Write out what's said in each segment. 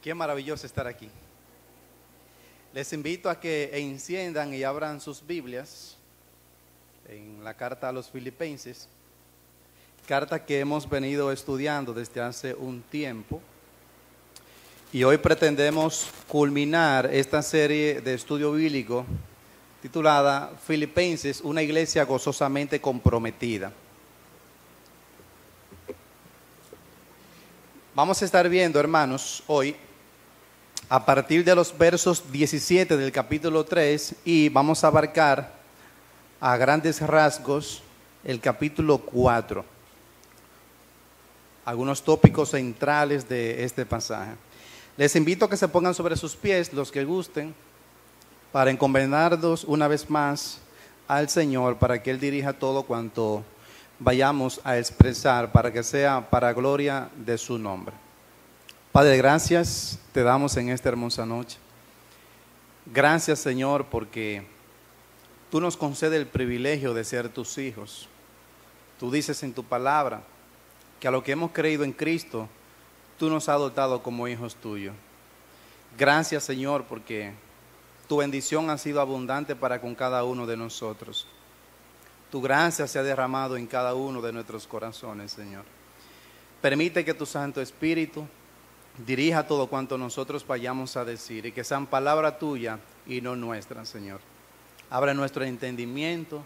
Qué maravilloso estar aquí. Les invito a que enciendan y abran sus Biblias en la carta a los Filipenses, carta que hemos venido estudiando desde hace un tiempo. Y hoy pretendemos culminar esta serie de estudio bíblico titulada Filipenses, una iglesia gozosamente comprometida. Vamos a estar viendo, hermanos, hoy a partir de los versos 17 del capítulo 3 y vamos a abarcar a grandes rasgos el capítulo 4. Algunos tópicos centrales de este pasaje. Les invito a que se pongan sobre sus pies, los que gusten, para encomendarnos una vez más al Señor, para que Él dirija todo cuanto vayamos a expresar, para que sea para gloria de su nombre. Padre, gracias te damos en esta hermosa noche. Gracias, Señor, porque tú nos concedes el privilegio de ser tus hijos. Tú dices en tu palabra que a lo que hemos creído en Cristo, tú nos has adoptado como hijos tuyos. Gracias, Señor, porque tu bendición ha sido abundante para con cada uno de nosotros. Tu gracia se ha derramado en cada uno de nuestros corazones, Señor. Permite que tu Santo Espíritu dirija todo cuanto nosotros vayamos a decir y que sean palabra tuya y no nuestra, Señor. Abre nuestro entendimiento,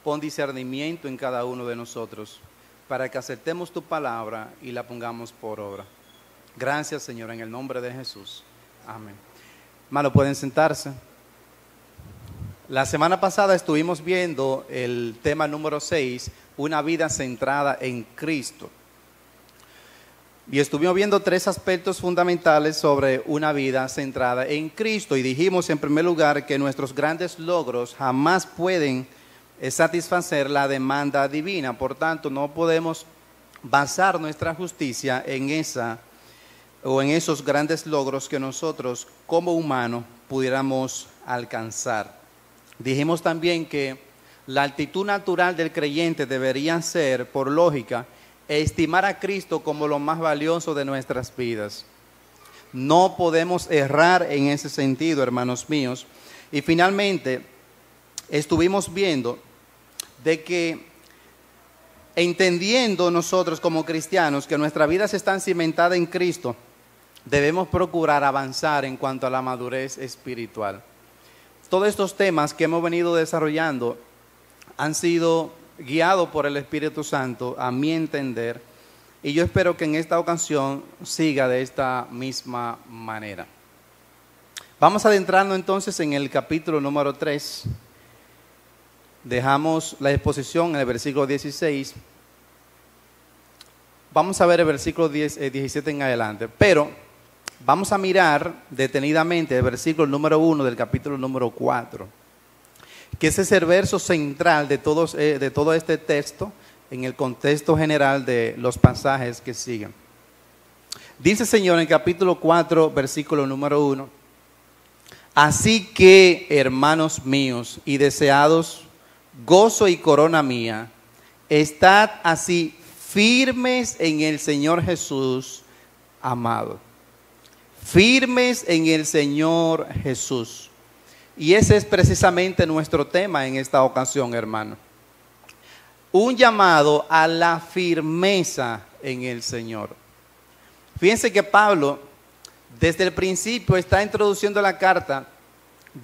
pon discernimiento en cada uno de nosotros para que aceptemos tu palabra y la pongamos por obra. Gracias, Señor, en el nombre de Jesús. Amén. Hermano, pueden sentarse. La semana pasada estuvimos viendo el tema número 6, una vida centrada en Cristo. Y estuvimos viendo 3 aspectos fundamentales sobre una vida centrada en Cristo. Y dijimos en primer lugar que nuestros grandes logros jamás pueden satisfacer la demanda divina. Por tanto, no podemos basar nuestra justicia en esa o en esos grandes logros que nosotros como humanos pudiéramos alcanzar. Dijimos también que la actitud natural del creyente debería ser, por lógica, estimar a Cristo como lo más valioso de nuestras vidas. No podemos errar en ese sentido, hermanos míos. Y finalmente, estuvimos viendo de que, entendiendo nosotros como cristianos que nuestras vidas están cimentadas en Cristo, debemos procurar avanzar en cuanto a la madurez espiritual. Todos estos temas que hemos venido desarrollando han sido guiado por el Espíritu Santo, a mi entender, y yo espero que en esta ocasión siga de esta misma manera. Vamos adentrando entonces en el capítulo número 3. Dejamos la exposición en el versículo 16. Vamos a ver el versículo 17 en adelante, pero vamos a mirar detenidamente el versículo número 1 del capítulo número 4. Que ese es el verso central de todo este texto en el contexto general de los pasajes que siguen. Dice el Señor en capítulo 4, versículo número 1. Así que, hermanos míos y deseados, gozo y corona mía, estad así firmes en el Señor Jesús, amado. Firmes en el Señor Jesús. Y ese es precisamente nuestro tema en esta ocasión, hermano. Un llamado a la firmeza en el Señor. Fíjense que Pablo, desde el principio, está introduciendo la carta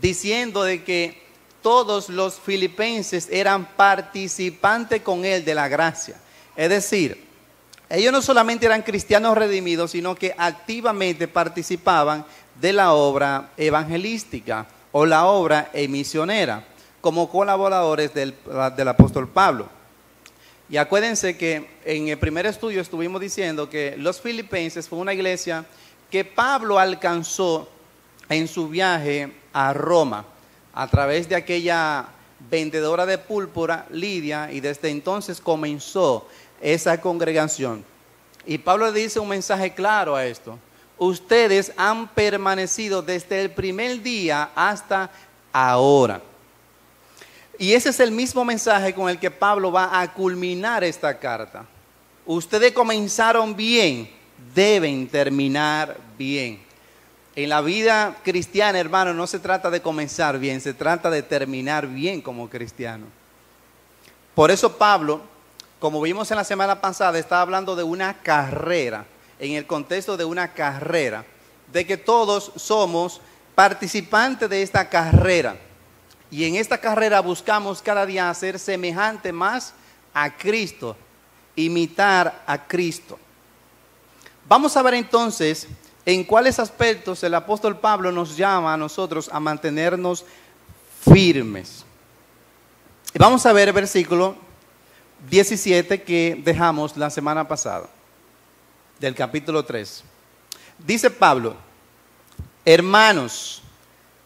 diciendo de que todos los filipenses eran participantes con él de la gracia. Es decir, ellos no solamente eran cristianos redimidos, sino que activamente participaban de la obra evangelística o la obra misionera, como colaboradores del apóstol Pablo. Y acuérdense que en el primer estudio estuvimos diciendo que los filipenses fue una iglesia que Pablo alcanzó en su viaje a Roma, a través de aquella vendedora de púrpura, Lidia, y desde entonces comenzó esa congregación. Y Pablo dice un mensaje claro a esto. Ustedes han permanecido desde el primer día hasta ahora. Y ese es el mismo mensaje con el que Pablo va a culminar esta carta. Ustedes comenzaron bien, deben terminar bien. En la vida cristiana, hermano, no se trata de comenzar bien, se trata de terminar bien como cristiano. Por eso Pablo, como vimos en la semana pasada, estaba hablando de una carrera, en el contexto de una carrera, de que todos somos participantes de esta carrera. Y en esta carrera buscamos cada día ser semejante más a Cristo, imitar a Cristo. Vamos a ver entonces en cuáles aspectos el apóstol Pablo nos llama a nosotros a mantenernos firmes. Y vamos a ver el versículo 17 que dejamos la semana pasada, del capítulo 3. Dice Pablo: hermanos,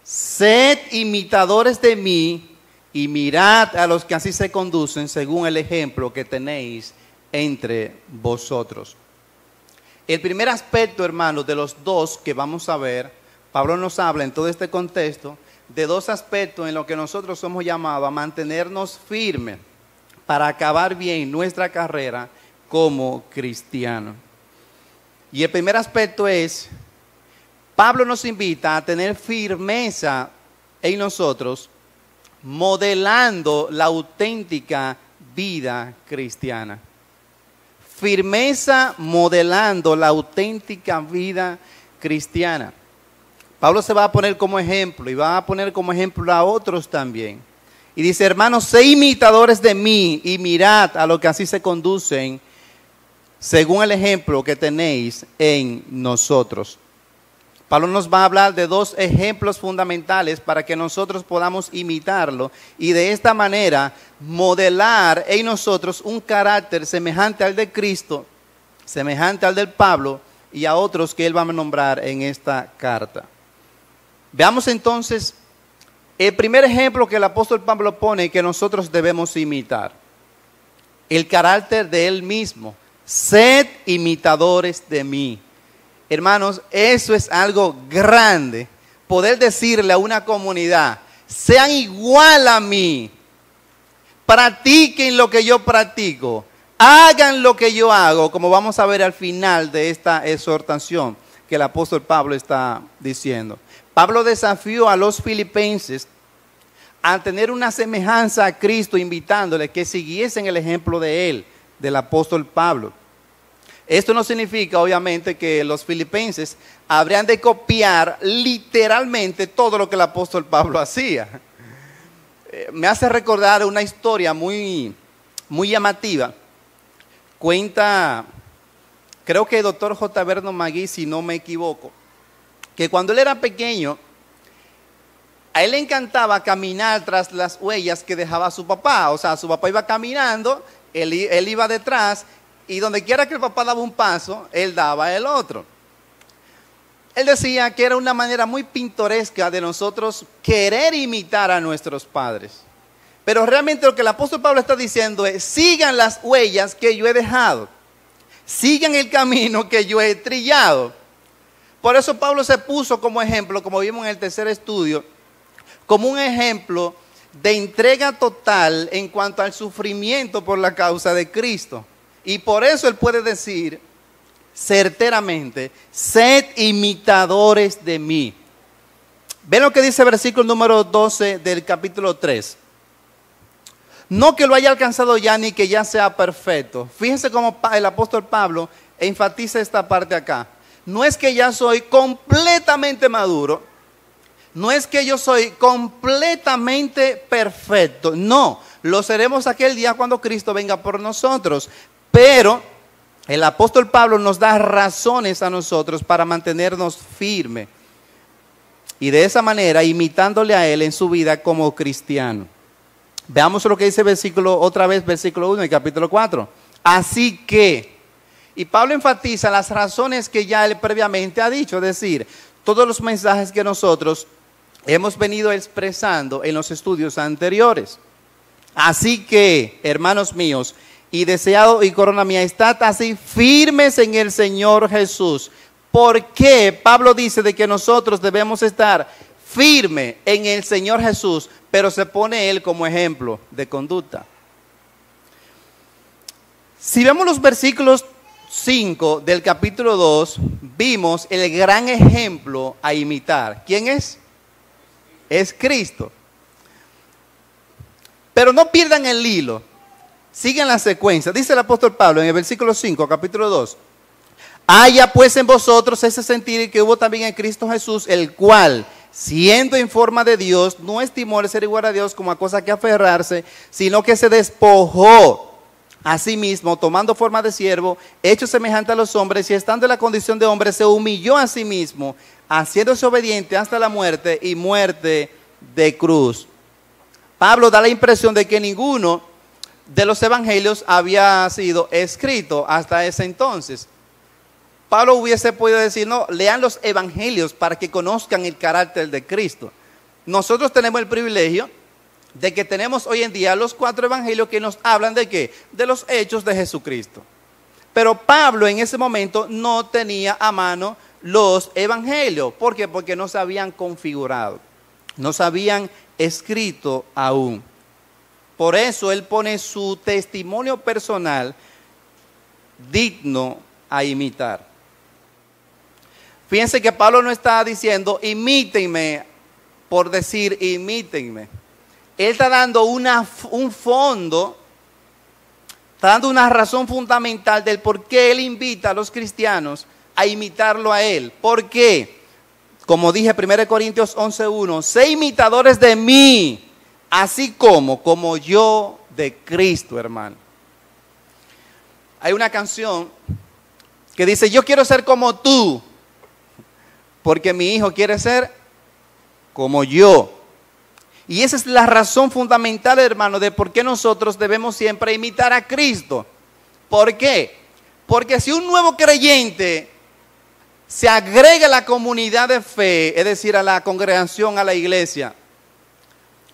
sed imitadores de mí y mirad a los que así se conducen según el ejemplo que tenéis entre vosotros. El primer aspecto, hermanos, de los dos que vamos a ver, Pablo nos habla en todo este contexto de dos aspectos en los que nosotros somos llamados a mantenernos firmes para acabar bien nuestra carrera como cristianos. Y el primer aspecto es, Pablo nos invita a tener firmeza en nosotros, modelando la auténtica vida cristiana. Firmeza modelando la auténtica vida cristiana. Pablo se va a poner como ejemplo y va a poner como ejemplo a otros también. Y dice: hermanos, sed imitadores de mí y mirad a lo que así se conducen según el ejemplo que tenéis en nosotros. Pablo nos va a hablar de dos ejemplos fundamentales para que nosotros podamos imitarlo y de esta manera modelar en nosotros un carácter semejante al de Cristo, semejante al del Pablo y a otros que él va a nombrar en esta carta. Veamos entonces el primer ejemplo que el apóstol Pablo pone que nosotros debemos imitar. El carácter de él mismo. Sed imitadores de mí. Hermanos, eso es algo grande, poder decirle a una comunidad: sean igual a mí, practiquen lo que yo practico, hagan lo que yo hago, como vamos a ver al final de esta exhortación que el apóstol Pablo está diciendo. Pablo desafió a los filipenses a tener una semejanza a Cristo, invitándoles que siguiesen el ejemplo de él, del apóstol Pablo. Esto no significa, obviamente, que los filipenses habrían de copiar literalmente todo lo que el apóstol Pablo hacía. Me hace recordar una historia muy llamativa. Cuenta, creo que el doctor J. Vernon McGee, si no me equivoco, que cuando él era pequeño, a él le encantaba caminar tras las huellas que dejaba su papá. O sea, su papá iba caminando, él iba detrás, y donde quiera que el papá daba un paso, él daba el otro. Él decía que era una manera muy pintoresca de nosotros querer imitar a nuestros padres. Pero realmente lo que el apóstol Pablo está diciendo es: sigan las huellas que yo he dejado, sigan el camino que yo he trillado. Por eso Pablo se puso como ejemplo, como vimos en el tercer estudio, como un ejemplo de entrega total en cuanto al sufrimiento por la causa de Cristo. Y por eso él puede decir certeramente: sed imitadores de mí. Ven lo que dice el versículo número 12 del capítulo 3. No que lo haya alcanzado ya, ni que ya sea perfecto. Fíjense cómo el apóstol Pablo enfatiza esta parte acá. No es que ya soy completamente maduro, no es que yo soy completamente perfecto. No, lo seremos aquel día cuando Cristo venga por nosotros. Pero el apóstol Pablo nos da razones a nosotros para mantenernos firmes. Y de esa manera, imitándole a él en su vida como cristiano. Veamos lo que dice versículo 1 del capítulo 4. Así que, y Pablo enfatiza las razones que ya él previamente ha dicho. Es decir, todos los mensajes que nosotros hemos venido expresando en los estudios anteriores. Así que, hermanos míos, y deseado y corona mía, estad así firmes en el Señor Jesús. ¿Por qué Pablo dice de que nosotros debemos estar firmes en el Señor Jesús, pero se pone él como ejemplo de conducta? Si vemos los versículos 5 del capítulo 2 vimos el gran ejemplo a imitar. ¿Quién es? Es Cristo. Pero no pierdan el hilo. Sigan la secuencia. Dice el apóstol Pablo en el versículo 5, capítulo 2. Haya pues en vosotros ese sentir que hubo también en Cristo Jesús, el cual, siendo en forma de Dios, no estimó el ser igual a Dios como a cosa que aferrarse, sino que se despojó a sí mismo, tomando forma de siervo, hecho semejante a los hombres, y estando en la condición de hombre, se humilló a sí mismo, haciéndose obediente hasta la muerte y muerte de cruz. Pablo da la impresión de que ninguno de los evangelios había sido escrito hasta ese entonces. Pablo hubiese podido decir, no, lean los evangelios para que conozcan el carácter de Cristo. Nosotros tenemos el privilegio de que tenemos hoy en día los 4 evangelios que nos hablan de ¿qué? De los hechos de Jesucristo. Pero Pablo en ese momento no tenía a mano los evangelios. ¿Por qué? Porque no se habían configurado, no se habían escrito aún. Por eso él pone su testimonio personal digno a imitar. Fíjense que Pablo no está diciendo imítenme por decir imítenme. Él está dando un fondo, está dando una razón fundamental del por qué él invita a los cristianos a imitarlo a él. ¿Por qué? Como dije, 1 Corintios 11:1, sé imitadores de mí, así como yo de Cristo, hermano. Hay una canción que dice, yo quiero ser como tú, porque mi hijo quiere ser como yo. Y esa es la razón fundamental, hermano, de por qué nosotros debemos siempre imitar a Cristo. ¿Por qué? Porque si un nuevo creyente se agrega a la comunidad de fe, es decir, a la congregación, a la iglesia,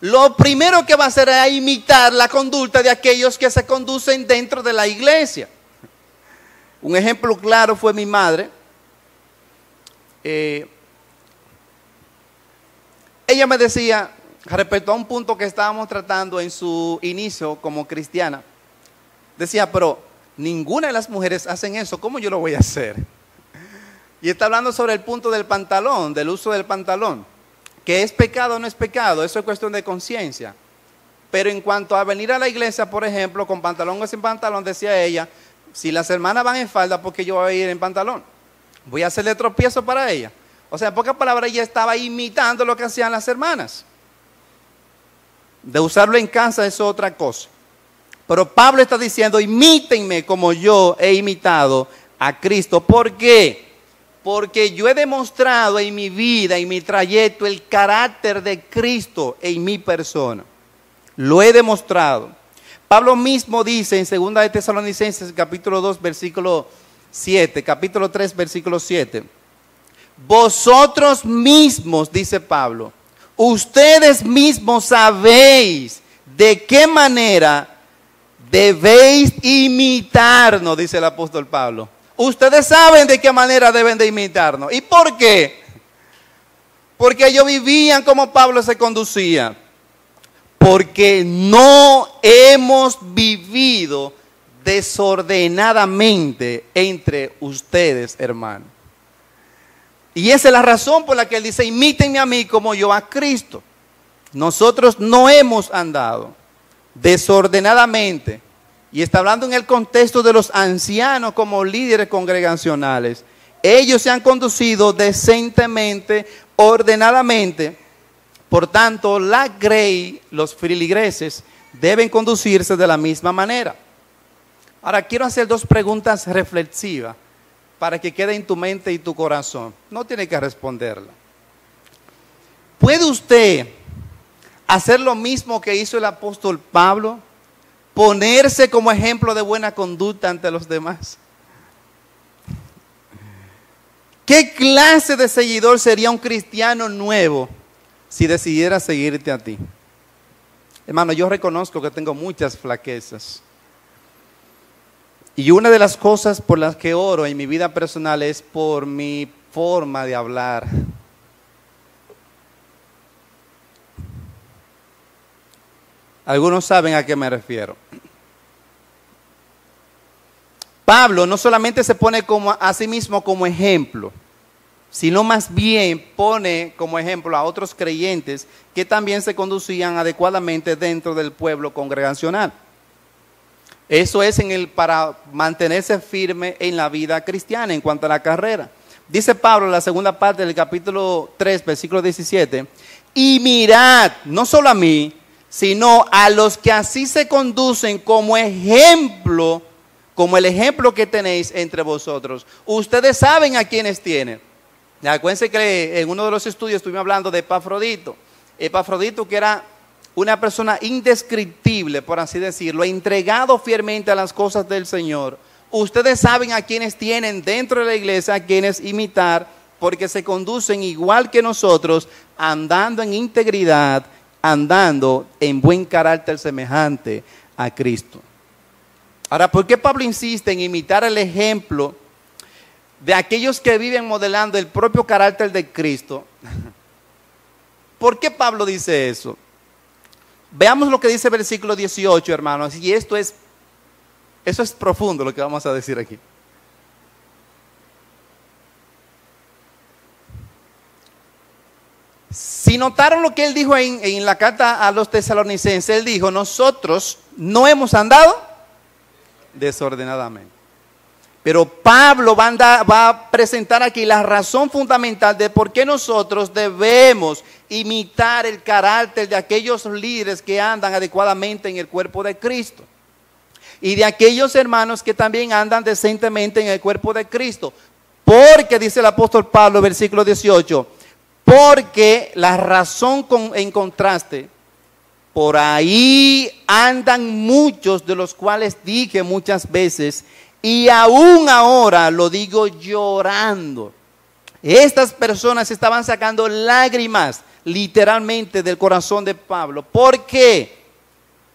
lo primero que va a hacer es imitar la conducta de aquellos que se conducen dentro de la iglesia. Un ejemplo claro fue mi madre. Ella me decía, respecto a un punto que estábamos tratando en su inicio como cristiana, decía, pero ninguna de las mujeres hacen eso, ¿cómo yo lo voy a hacer? Y está hablando sobre el punto del pantalón, del uso del pantalón, que es pecado o no es pecado, eso es cuestión de conciencia. Pero en cuanto a venir a la iglesia, por ejemplo, con pantalón o sin pantalón, decía ella, si las hermanas van en falda, ¿por qué yo voy a ir en pantalón? Voy a hacerle tropiezo para ella. O sea, en pocas palabras, ella estaba imitando lo que hacían las hermanas. De usarlo en casa es otra cosa. Pero Pablo está diciendo, imítenme como yo he imitado a Cristo. ¿Por qué? Porque yo he demostrado en mi vida, en mi trayecto, el carácter de Cristo en mi persona. Lo he demostrado. Pablo mismo dice en 2 de Tesalonicenses, capítulo 2, versículo 7, capítulo 3, versículo 7. Vosotros mismos, dice Pablo, ustedes mismos sabéis de qué manera debéis imitarnos, dice el apóstol Pablo. Ustedes saben de qué manera deben de imitarnos. ¿Y por qué? Porque ellos vivían como Pablo se conducía. Porque no hemos vivido desordenadamente entre ustedes, hermanos. Y esa es la razón por la que él dice, imítenme a mí como yo a Cristo. Nosotros no hemos andado desordenadamente. Y está hablando en el contexto de los ancianos como líderes congregacionales. Ellos se han conducido decentemente, ordenadamente. Por tanto, la grey, los feligreses, deben conducirse de la misma manera. Ahora, quiero hacer 2 preguntas reflexivas para que quede en tu mente y tu corazón. No tiene que responderla. ¿Puede usted hacer lo mismo que hizo el apóstol Pablo? Ponerse como ejemplo de buena conducta ante los demás. ¿Qué clase de seguidor sería un cristiano nuevo si decidiera seguirte a ti? Hermano, yo reconozco que tengo muchas flaquezas. Y una de las cosas por las que oro en mi vida personal es por mi forma de hablar. Algunos saben a qué me refiero. Pablo no solamente se pone a sí mismo como ejemplo, sino más bien pone como ejemplo a otros creyentes que también se conducían adecuadamente dentro del pueblo congregacional. Eso es para mantenerse firme en la vida cristiana en cuanto a la carrera. Dice Pablo en la segunda parte del capítulo 3, versículo 17, y mirad, no solo a mí, sino a los que así se conducen como ejemplo, como el ejemplo que tenéis entre vosotros. Ustedes saben a quiénes tienen. Acuérdense que en uno de los estudios estuvimos hablando de Epafrodito. Epafrodito, que era una persona indescriptible, por así decirlo, entregado fielmente a las cosas del Señor. Ustedes saben a quienes tienen dentro de la iglesia, a quienes imitar, porque se conducen igual que nosotros, andando en integridad, andando en buen carácter semejante a Cristo. Ahora, ¿por qué Pablo insiste en imitar el ejemplo de aquellos que viven modelando el propio carácter de Cristo? ¿Por qué Pablo dice eso? Veamos lo que dice el versículo 18, hermanos, y eso es profundo lo que vamos a decir aquí. Si notaron lo que él dijo en la carta a los tesalonicenses, él dijo, nosotros no hemos andado desordenadamente. Pero Pablo va a presentar aquí la razón fundamental de por qué nosotros debemos imitar el carácter de aquellos líderes que andan adecuadamente en el cuerpo de Cristo. Y de aquellos hermanos que también andan decentemente en el cuerpo de Cristo. Porque, dice el apóstol Pablo, versículo 18, porque la razón en contraste, por ahí andan muchos de los cuales dije muchas veces, y aún ahora lo digo llorando. Estas personas estaban sacando lágrimas literalmente del corazón de Pablo. ¿Por qué?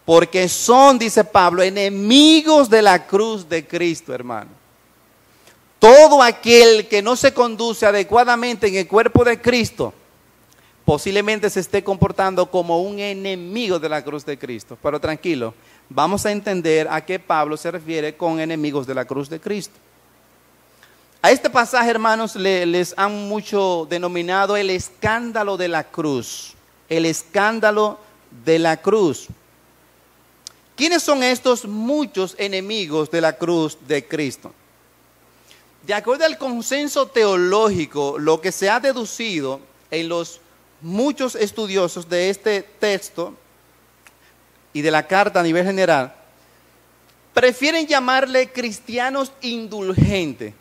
Porque son, dice Pablo, enemigos de la cruz de Cristo, hermano. Todo aquel que no se conduce adecuadamente en el cuerpo de Cristo, posiblemente se esté comportando como un enemigo de la cruz de Cristo. Pero tranquilo, vamos a entender a qué Pablo se refiere con enemigos de la cruz de Cristo. A este pasaje, hermanos, les han mucho denominado el escándalo de la cruz. El escándalo de la cruz. ¿Quiénes son estos muchos enemigos de la cruz de Cristo? De acuerdo al consenso teológico, lo que se ha deducido en los muchos estudiosos de este texto y de la carta a nivel general, prefieren llamarle cristianos indulgentes.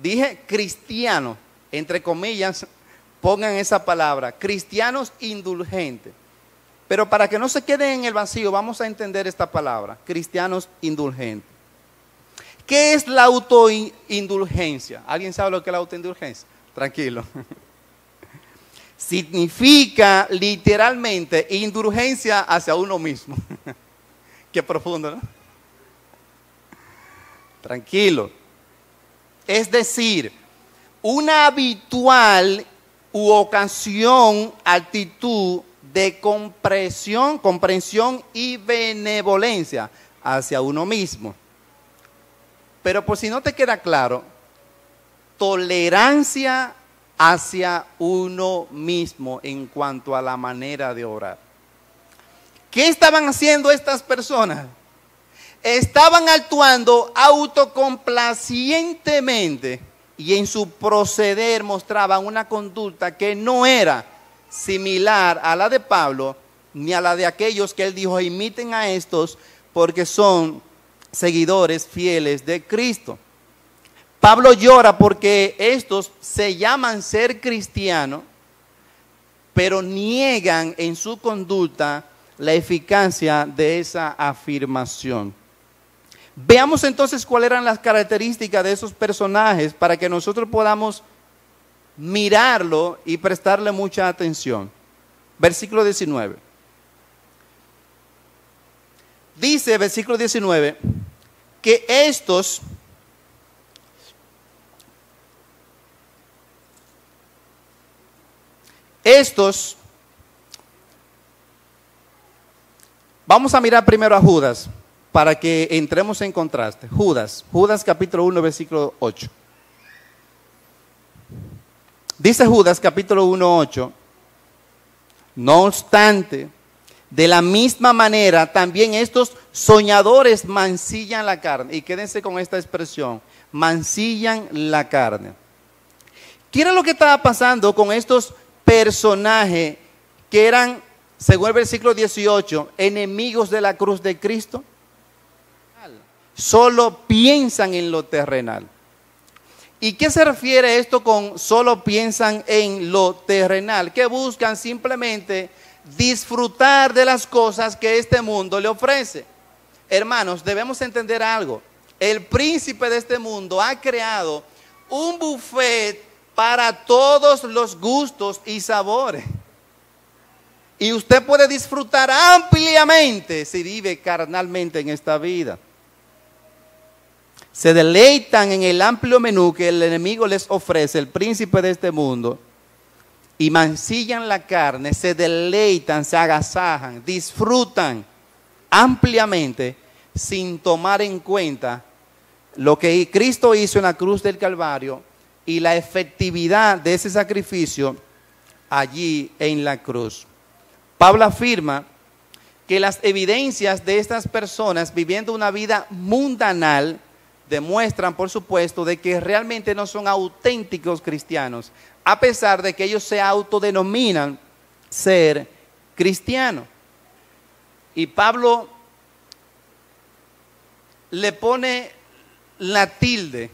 Dije cristiano, entre comillas, pongan esa palabra, cristianos indulgentes. Pero para que no se queden en el vacío, vamos a entender esta palabra, cristianos indulgentes. ¿Qué es la autoindulgencia? ¿Alguien sabe lo que es la autoindulgencia? Tranquilo. Significa literalmente indulgencia hacia uno mismo. Qué profundo, ¿no? Tranquilo. Es decir, una habitual u ocasión, actitud de comprensión y benevolencia hacia uno mismo. Pero por si no te queda claro, tolerancia hacia uno mismo en cuanto a la manera de orar. ¿Qué estaban haciendo estas personas? Estaban actuando autocomplacientemente y en su proceder mostraban una conducta que no era similar a la de Pablo ni a la de aquellos que él dijo imiten a estos porque son seguidores fieles de Cristo. Pablo llora porque estos se llaman ser cristianos, pero niegan en su conducta la eficacia de esa afirmación. Veamos entonces cuáles eran las características de esos personajes para que nosotros podamos mirarlo y prestarle mucha atención. Versículo 19. Dice, versículo 19, que estos vamos a mirar primero a Judas. para que entremos en contraste. Judas capítulo 1, versículo 8. Dice Judas capítulo 1, 8, no obstante, de la misma manera también estos soñadores mancillan la carne. Y quédense con esta expresión, mancillan la carne. ¿Qué era lo que estaba pasando con estos personajes que eran, según el versículo 18, enemigos de la cruz de Cristo? Solo piensan en lo terrenal. ¿Y qué se refiere esto con solo piensan en lo terrenal? Que buscan simplemente disfrutar de las cosas que este mundo le ofrece. Hermanos, debemos entender algo. El príncipe de este mundo ha creado un buffet para todos los gustos y sabores. Y usted puede disfrutar ampliamente si vive carnalmente en esta vida. Se deleitan en el amplio menú que el enemigo les ofrece, el príncipe de este mundo, y mancillan la carne, se deleitan, se agasajan, disfrutan ampliamente sin tomar en cuenta lo que Cristo hizo en la cruz del Calvario y la efectividad de ese sacrificio allí en la cruz. Pablo afirma que las evidencias de estas personas viviendo una vida mundanal demuestran, por supuesto, de que realmente no son auténticos cristianos, a pesar de que ellos se autodenominan ser cristianos. Y Pablo le pone la tilde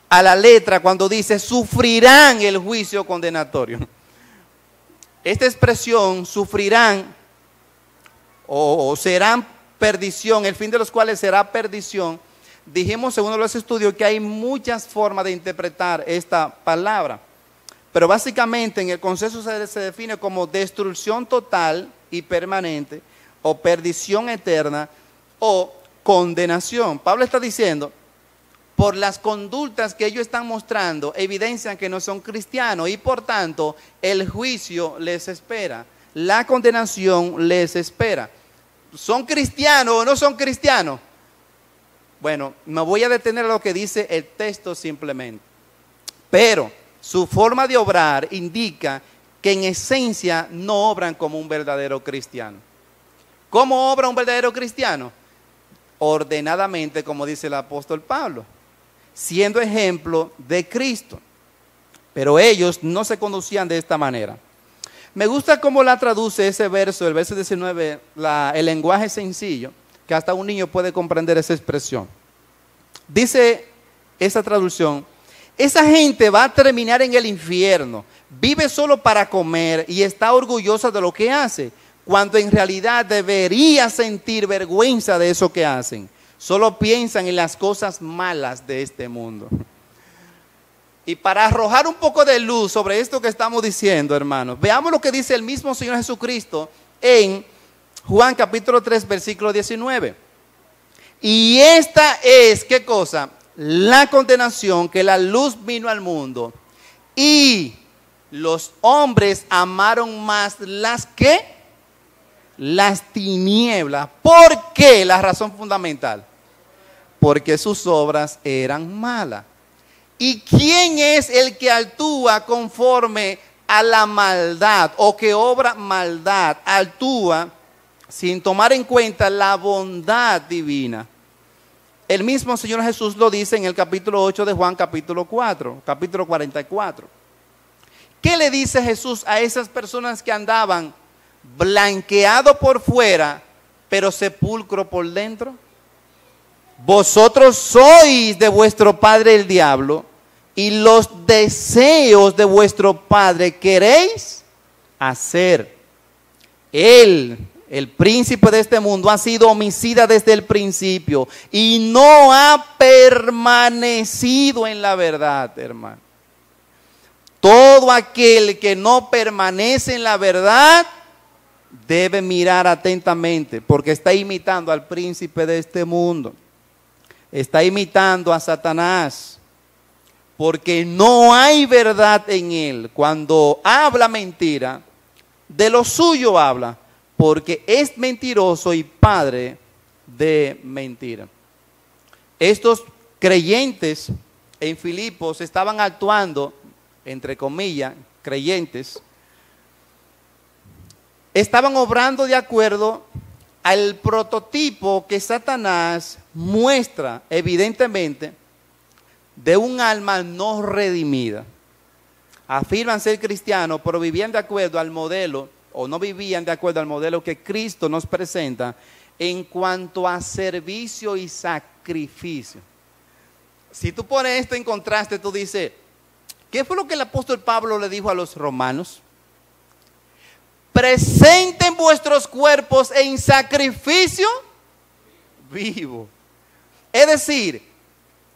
a la letra cuando dice, sufrirán el juicio condenatorio. Esta expresión, sufrirán o serán perdición, el fin de los cuales será perdición. Dijimos en uno de los estudios que hay muchas formas de interpretar esta palabra, pero básicamente en el consenso se define como destrucción total y permanente, o perdición eterna, o condenación. Pablo está diciendo, por las conductas que ellos están mostrando, evidencian que no son cristianos y por tanto el juicio les espera, la condenación les espera. ¿Son cristianos o no son cristianos? Bueno, me voy a detener a lo que dice el texto simplemente. Pero su forma de obrar indica que en esencia no obran como un verdadero cristiano. ¿Cómo obra un verdadero cristiano? Ordenadamente, como dice el apóstol Pablo, siendo ejemplo de Cristo. Pero ellos no se conducían de esta manera. Me gusta cómo la traduce ese verso, el verso 19, el lenguaje sencillo, que hasta un niño puede comprender esa expresión. Dice esa traducción, esa gente va a terminar en el infierno, vive solo para comer y está orgullosa de lo que hace, cuando en realidad debería sentir vergüenza de eso que hacen. Solo piensan en las cosas malas de este mundo. Y para arrojar un poco de luz sobre esto que estamos diciendo, hermanos, veamos lo que dice el mismo Señor Jesucristo en Juan capítulo 3, versículo 19. Y esta es, ¿qué cosa? La condenación, que la luz vino al mundo y los hombres amaron más las tinieblas. ¿Por qué? La razón fundamental. Porque sus obras eran malas. ¿Y quién es el que actúa conforme a la maldad o que obra maldad? Actúa sin tomar en cuenta la bondad divina. El mismo Señor Jesús lo dice en el capítulo 8 de Juan, capítulo 44. ¿Qué le dice Jesús a esas personas que andaban blanqueado por fuera, pero sepulcro por dentro? Vosotros sois de vuestro padre el diablo, y los deseos de vuestro padre queréis hacer. Él, el príncipe de este mundo, ha sido homicida desde el principio y no ha permanecido en la verdad, hermano. Todo aquel que no permanece en la verdad debe mirar atentamente, porque está imitando al príncipe de este mundo. Está imitando a Satanás, porque no hay verdad en él. Cuando habla mentira, de lo suyo habla, porque es mentiroso y padre de mentira. Estos creyentes en Filipos estaban actuando, entre comillas, creyentes, estaban obrando de acuerdo al prototipo que Satanás muestra evidentemente de un alma no redimida. Afirman ser cristianos, pero vivían de acuerdo al modelo, o no vivían de acuerdo al modelo que Cristo nos presenta en cuanto a servicio y sacrificio. Si tú pones esto en contraste, tú dices, ¿qué fue lo que el apóstol Pablo le dijo a los romanos? Presenten vuestros cuerpos en sacrificio vivo. Es decir,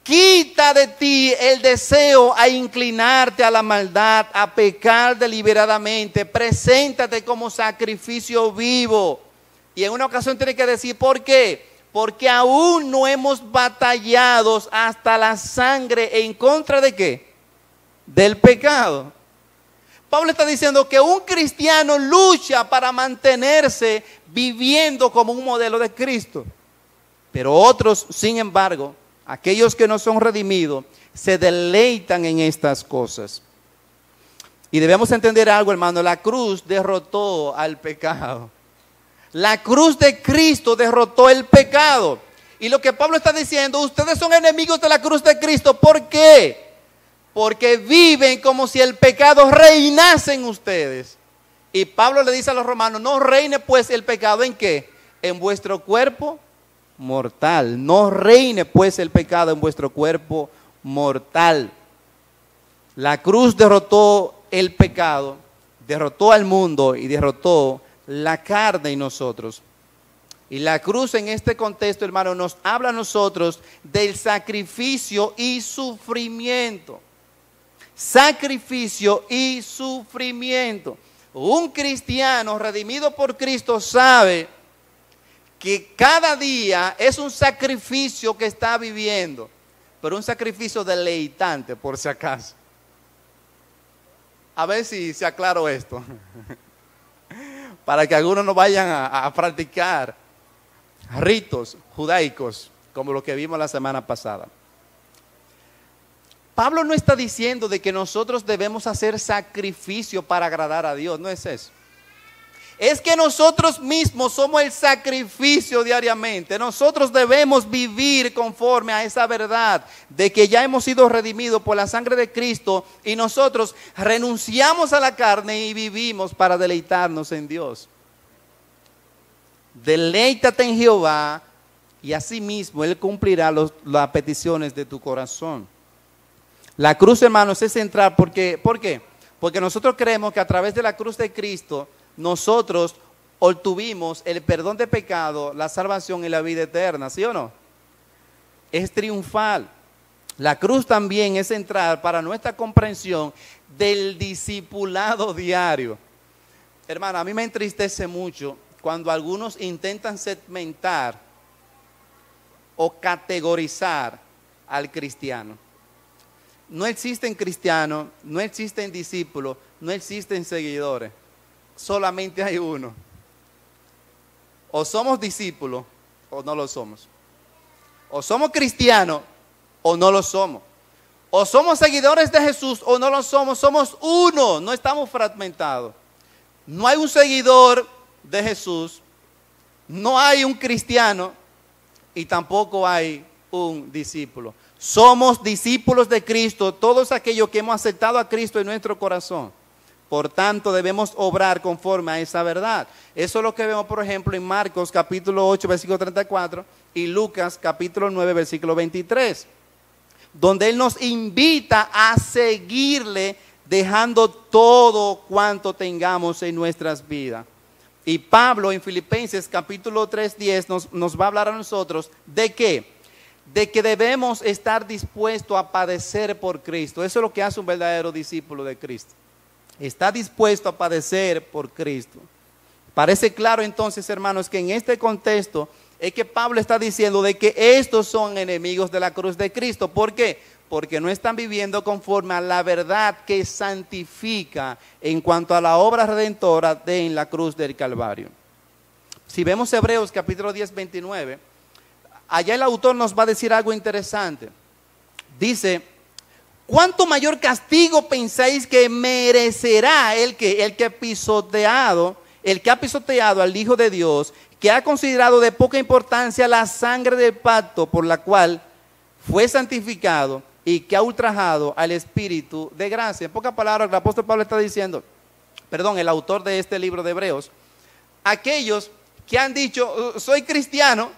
quita de ti el deseo a inclinarte a la maldad, a pecar deliberadamente. Preséntate como sacrificio vivo. Y en una ocasión tiene que decir, ¿por qué? Porque aún no hemos batallado hasta la sangre en contra de ¿qué? Del pecado. Pablo está diciendo que un cristiano lucha para mantenerse viviendo como un modelo de Cristo. Pero otros, sin embargo, aquellos que no son redimidos, se deleitan en estas cosas. Y debemos entender algo, hermano, la cruz derrotó al pecado. La cruz de Cristo derrotó el pecado. Y lo que Pablo está diciendo, ustedes son enemigos de la cruz de Cristo. ¿Por qué? Porque viven como si el pecado reinase en ustedes. Y Pablo le dice a los romanos, no reine pues el pecado ¿en qué? En vuestro cuerpo mortal. No reine pues el pecado en vuestro cuerpo mortal. La cruz derrotó el pecado, derrotó al mundo y derrotó la carne en nosotros. Y la cruz en este contexto, hermano, nos habla a nosotros del sacrificio y sufrimiento. Sacrificio y sufrimiento. Un cristiano redimido por Cristo sabe que cada día es un sacrificio que está viviendo, pero un sacrificio deleitante, por si acaso. A ver si se aclaró esto. Para que algunos no vayan a practicar ritos judaicos como lo que vimos la semana pasada. Pablo no está diciendo de que nosotros debemos hacer sacrificio para agradar a Dios, no es eso. Es que nosotros mismos somos el sacrificio diariamente. Nosotros debemos vivir conforme a esa verdad de que ya hemos sido redimidos por la sangre de Cristo y nosotros renunciamos a la carne y vivimos para deleitarnos en Dios. Deleítate en Jehová y asimismo Él cumplirá las peticiones de tu corazón. La cruz, hermanos, es central. ¿Por qué? Porque nosotros creemos que a través de la cruz de Cristo nosotros obtuvimos el perdón de pecado, la salvación y la vida eterna, ¿sí o no? Es triunfal. La cruz también es central para nuestra comprensión del discipulado diario. Hermano, a mí me entristece mucho cuando algunos intentan segmentar o categorizar al cristiano. No existen cristianos, no existen discípulos, no existen seguidores. Solamente hay uno. O somos discípulos o no lo somos. O somos cristianos o no lo somos. O somos seguidores de Jesús o no lo somos. Somos uno, no estamos fragmentados. No hay un seguidor de Jesús, no hay un cristiano y tampoco hay un discípulo. Somos discípulos de Cristo, todos aquellos que hemos aceptado a Cristo en nuestro corazón. Por tanto, debemos obrar conforme a esa verdad. Eso es lo que vemos, por ejemplo, en Marcos capítulo 8, versículo 34 y Lucas capítulo 9, versículo 23, donde Él nos invita a seguirle dejando todo cuanto tengamos en nuestras vidas. Y Pablo en Filipenses capítulo 3, 10 nos va a hablar a nosotros de qué. De que debemos estar dispuestos a padecer por Cristo. Eso es lo que hace un verdadero discípulo de Cristo. Está dispuesto a padecer por Cristo. Parece claro entonces, hermanos, que en este contexto es que Pablo está diciendo de que estos son enemigos de la cruz de Cristo. ¿Por qué? Porque no están viviendo conforme a la verdad que santifica en cuanto a la obra redentora en la cruz del Calvario. Si vemos Hebreos capítulo 10, 29, allá el autor nos va a decir algo interesante. Dice, ¿cuánto mayor castigo pensáis que merecerá el que ha pisoteado al Hijo de Dios, que ha considerado de poca importancia la sangre del pacto por la cual fue santificado y que ha ultrajado al Espíritu de gracia? En pocas palabras, el apóstol Pablo está diciendo, el autor de este libro de Hebreos, aquellos que han dicho, soy cristiano,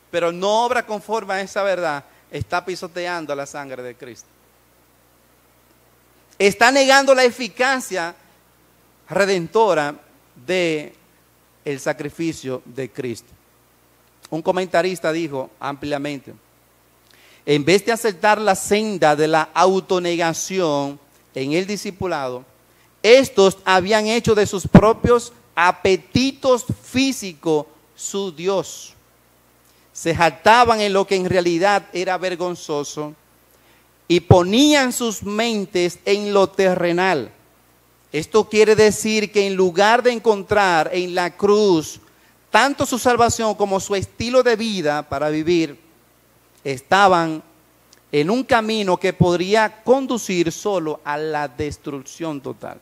pero no obra conforme a esa verdad, está pisoteando la sangre de Cristo. Está negando la eficacia redentora del sacrificio de Cristo. Un comentarista dijo ampliamente, en vez de aceptar la senda de la autonegación en el discipulado, estos habían hecho de sus propios apetitos físicos su Dios. Se jactaban en lo que en realidad era vergonzoso y ponían sus mentes en lo terrenal. Esto quiere decir que en lugar de encontrar en la cruz tanto su salvación como su estilo de vida para vivir, estaban en un camino que podría conducir solo a la destrucción total.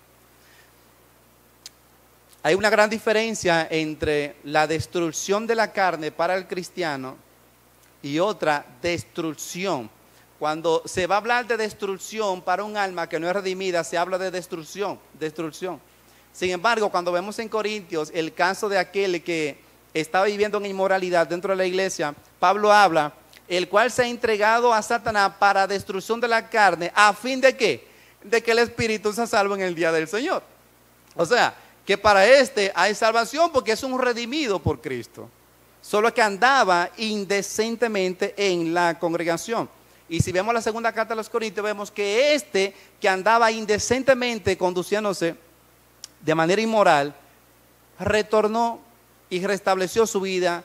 Hay una gran diferencia entre la destrucción de la carne para el cristiano y otra destrucción. Cuando se va a hablar de destrucción para un alma que no es redimida, se habla de destrucción. Sin embargo, cuando vemos en Corintios el caso de aquel que estaba viviendo en inmoralidad dentro de la iglesia, Pablo habla, el cual se ha entregado a Satanás para destrucción de la carne, ¿a fin de qué? De que el espíritu se salve en el día del Señor. O sea, que para este hay salvación porque es un redimido por Cristo. Solo que andaba indecentemente en la congregación. Y si vemos la segunda carta a los Corintios, vemos que este que andaba indecentemente conduciéndose de manera inmoral, retornó y restableció su vida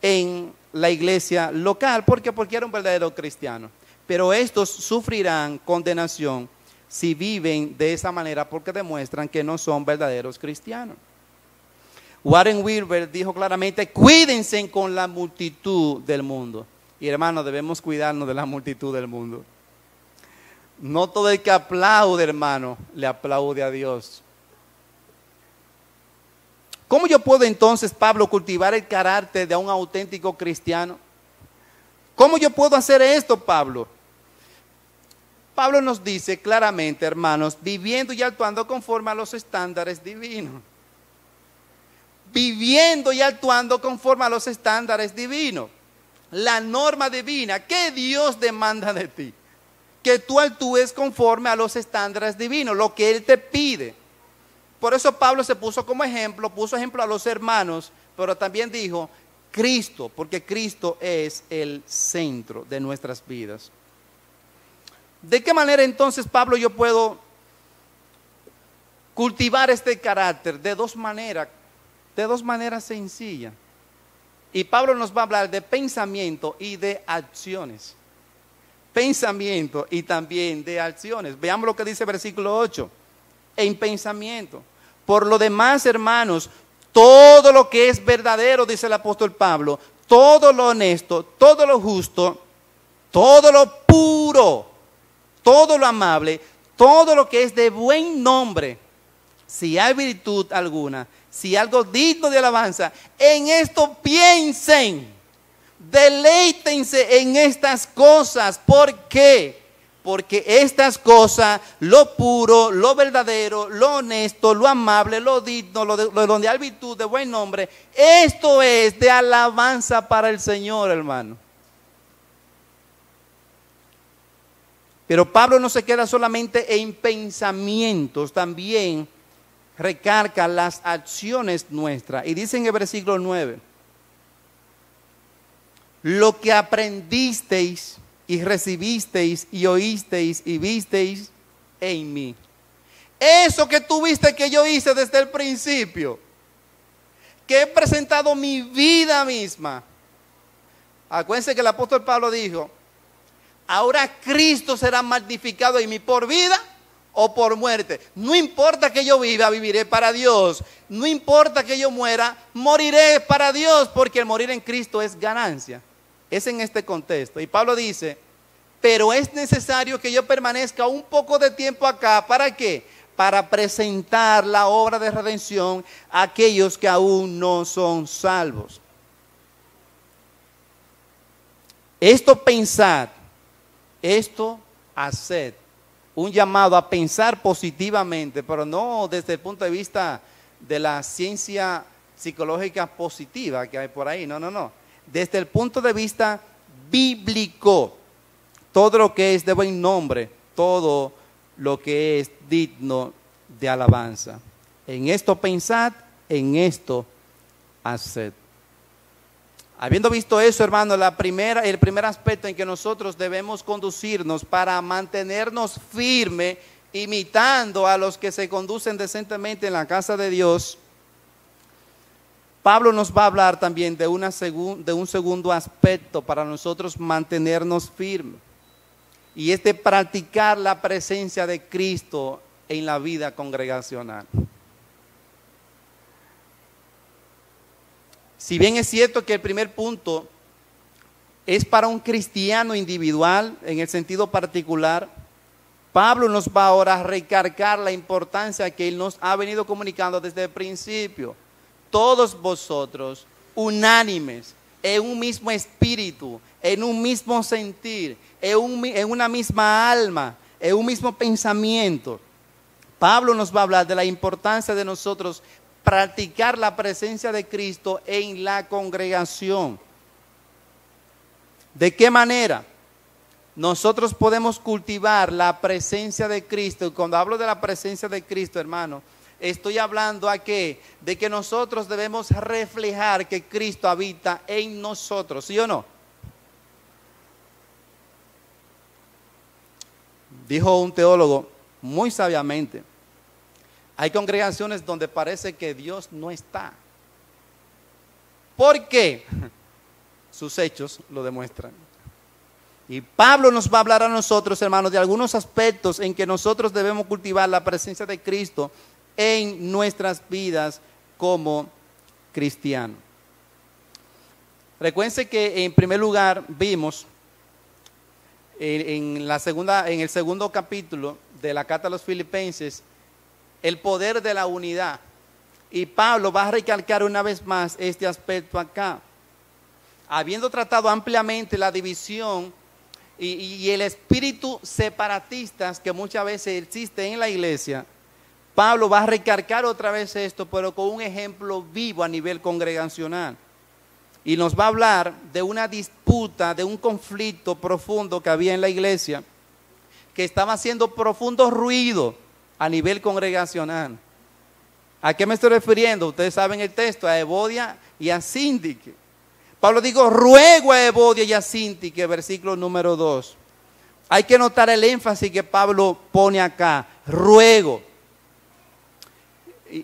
en la iglesia local. Porque era un verdadero cristiano. Pero estos sufrirán condenación si viven de esa manera, porque demuestran que no son verdaderos cristianos. Warren Wilber dijo claramente, cuídense con la multitud del mundo. Y hermanos, debemos cuidarnos de la multitud del mundo. No todo el que aplaude, hermano, le aplaude a Dios. ¿Cómo yo puedo entonces, Pablo, cultivar el carácter de un auténtico cristiano? ¿Cómo yo puedo hacer esto, Pablo? Pablo nos dice claramente, hermanos, viviendo y actuando conforme a los estándares divinos. Viviendo y actuando conforme a los estándares divinos. La norma divina, ¿qué Dios demanda de ti? Que tú actúes conforme a los estándares divinos, lo que Él te pide. Por eso Pablo se puso como ejemplo, puso ejemplo a los hermanos, pero también dijo Cristo, porque Cristo es el centro de nuestras vidas. ¿De qué manera entonces, Pablo, yo puedo cultivar este carácter? De dos maneras sencillas. Y Pablo nos va a hablar de pensamiento y de acciones. Pensamiento y también de acciones. Veamos lo que dice el versículo 8. En pensamiento. Por lo demás, hermanos, todo lo que es verdadero, dice el apóstol Pablo, todo lo honesto, todo lo justo, todo lo puro, todo lo amable, todo lo que es de buen nombre, si hay virtud alguna, si algo digno de alabanza, en esto piensen, deleítense en estas cosas. ¿Por qué? Porque estas cosas, lo puro, lo verdadero, lo honesto, lo amable, lo digno, lo donde hay virtud de buen nombre, esto es de alabanza para el Señor, hermano. Pero Pablo no se queda solamente en pensamientos, también recarga las acciones nuestras. Y dice en el versículo 9, lo que aprendisteis y recibisteis y oísteis y visteis en mí. Eso que tú viste que yo hice desde el principio, que he presentado mi vida misma. Acuérdense que el apóstol Pablo dijo, ahora Cristo será magnificado en mí por vida o por muerte. No importa que yo viva, viviré para Dios. No importa que yo muera, moriré para Dios, porque el morir en Cristo es ganancia. Es en este contexto. Y Pablo dice, pero es necesario que yo permanezca un poco de tiempo acá. ¿Para qué? Para presentar la obra de redención a aquellos que aún no son salvos. Esto pensad, esto haced. Un llamado a pensar positivamente, pero no desde el punto de vista de la ciencia psicológica positiva que hay por ahí. No. Desde el punto de vista bíblico, todo lo que es de buen nombre, todo lo que es digno de alabanza. En esto pensad, en esto haced. Habiendo visto eso, hermano, el primer aspecto en que nosotros debemos conducirnos para mantenernos firmes, imitando a los que se conducen decentemente en la casa de Dios, Pablo nos va a hablar también de un segundo aspecto para nosotros mantenernos firmes, y es de practicar la presencia de Cristo en la vida congregacional. Si bien es cierto que el primer punto es para un cristiano individual, en el sentido particular, Pablo nos va ahora a recargar la importancia que él nos ha venido comunicando desde el principio. Todos vosotros, unánimes, en un mismo espíritu, en un mismo sentir, en una misma alma, en un mismo pensamiento. Pablo nos va a hablar de la importancia de nosotros practicar la presencia de Cristo en la congregación. ¿De qué manera nosotros podemos cultivar la presencia de Cristo? Y cuando hablo de la presencia de Cristo, hermano, estoy hablando de que nosotros debemos reflejar que Cristo habita en nosotros, ¿sí o no? Dijo un teólogo muy sabiamente: hay congregaciones donde parece que Dios no está. ¿Por qué? Sus hechos lo demuestran. Y Pablo nos va a hablar a nosotros, hermanos, de algunos aspectos en que nosotros debemos cultivar la presencia de Cristo en nuestras vidas como cristianos. Recuerden que en primer lugar vimos en el segundo capítulo de la carta a los Filipenses el poder de la unidad, y Pablo va a recalcar una vez más este aspecto acá. Habiendo tratado ampliamente la división y el espíritu separatistas que muchas veces existe en la iglesia, Pablo va a recalcar otra vez esto, pero con un ejemplo vivo a nivel congregacional. Y nos va a hablar de una disputa, de un conflicto profundo que había en la iglesia, que estaba haciendo profundo ruido a nivel congregacional. ¿A qué me estoy refiriendo? Ustedes saben el texto, a Evodia y a Síntique. Pablo dijo: ruego a Evodia y a Síntique, versículo número 2. Hay que notar el énfasis que Pablo pone acá: ruego.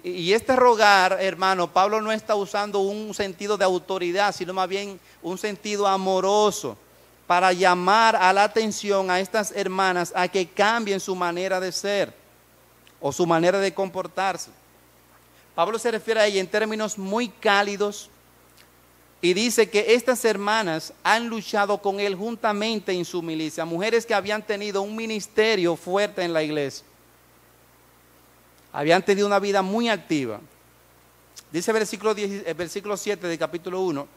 Y este rogar, hermano, Pablo no está usando un sentido de autoridad, sino más bien un sentido amoroso, para llamar a la atención a estas hermanas a que cambien su manera de ser o su manera de comportarse. Pablo se refiere a ella en términos muy cálidos y dice que estas hermanas han luchado con él juntamente en su milicia, mujeres que habían tenido un ministerio fuerte en la iglesia, habían tenido una vida muy activa. Dice el versículo 7 del capítulo 1: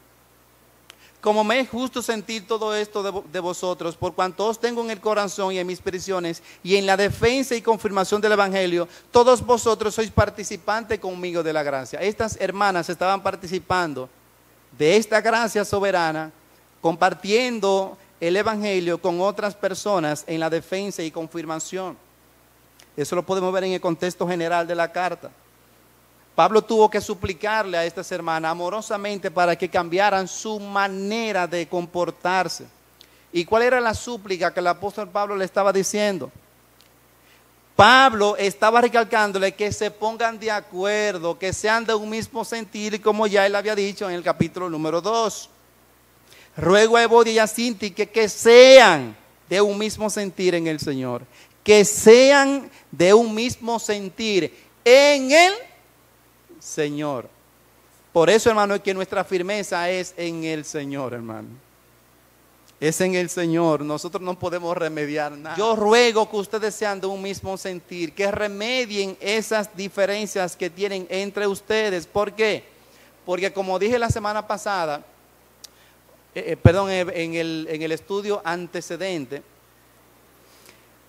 como me es justo sentir todo esto de vosotros, por cuanto os tengo en el corazón y en mis prisiones, y en la defensa y confirmación del evangelio, todos vosotros sois participantes conmigo de la gracia. Estas hermanas estaban participando de esta gracia soberana, compartiendo el evangelio con otras personas en la defensa y confirmación. Eso lo podemos ver en el contexto general de la carta. Pablo tuvo que suplicarle a estas hermanas amorosamente para que cambiaran su manera de comportarse. ¿Y cuál era la súplica que el apóstol Pablo le estaba diciendo? Pablo estaba recalcándole que se pongan de acuerdo, que sean de un mismo sentir, como ya él había dicho en el capítulo número 2. Ruego a Evodia y a Síntique que sean de un mismo sentir en el Señor, que sean de un mismo sentir en el Señor. Por eso, hermano, es que nuestra firmeza es en el Señor, hermano. Es en el Señor. Nosotros no podemos remediar nada. Yo ruego que ustedes sean de un mismo sentir, que remedien esas diferencias que tienen entre ustedes. ¿Por qué? Porque como dije la semana pasada, en el estudio antecedente,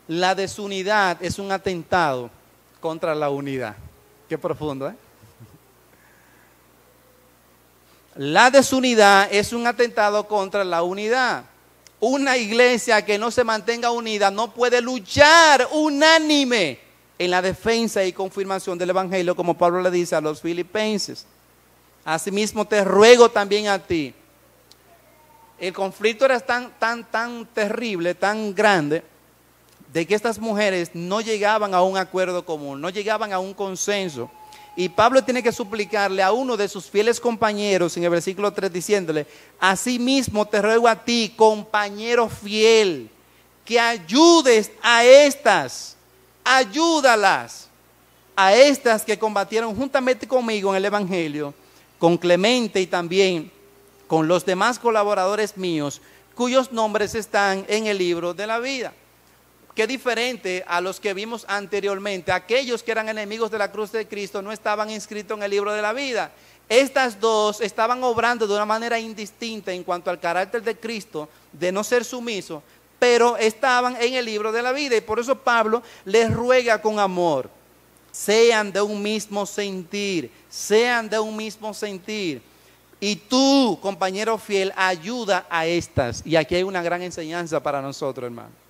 la desunidad es un atentado contra la unidad. Qué profundo, ¿eh? La desunidad es un atentado contra la unidad. Una iglesia que no se mantenga unida no puede luchar unánime en la defensa y confirmación del evangelio, como Pablo le dice a los filipenses. Asimismo te ruego también a ti. El conflicto era tan terrible, tan grande, de que estas mujeres no llegaban a un acuerdo común, no llegaban a un consenso. Y Pablo tiene que suplicarle a uno de sus fieles compañeros en el versículo 3 diciéndole: asimismo te ruego a ti, compañero fiel, que ayudes a estas, ayúdalas, a estas que combatieron juntamente conmigo en el evangelio, con Clemente y también con los demás colaboradores míos, cuyos nombres están en el libro de la vida. Qué diferente a los que vimos anteriormente. Aquellos que eran enemigos de la cruz de Cristo no estaban inscritos en el libro de la vida. Estas dos estaban obrando de una manera indistinta en cuanto al carácter de Cristo, de no ser sumiso, pero estaban en el libro de la vida. Y por eso Pablo les ruega con amor: sean de un mismo sentir, sean de un mismo sentir. Y tú, compañero fiel, ayuda a estas. Y aquí hay una gran enseñanza para nosotros, hermano.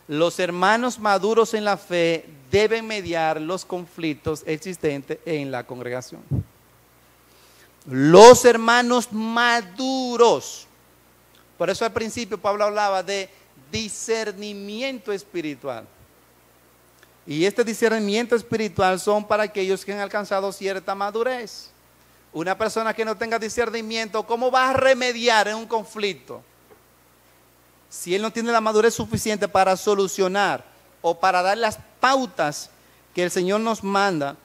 Los hermanos maduros en la fe deben mediar los conflictos existentes en la congregación. Los hermanos maduros. Por eso al principio Pablo hablaba de discernimiento espiritual. Y este discernimiento espiritual son para aquellos que han alcanzado cierta madurez. Una persona que no tenga discernimiento, ¿cómo va a remediar en un conflicto? Si él no tiene la madurez suficiente para solucionar o para dar las pautas que el Señor nos manda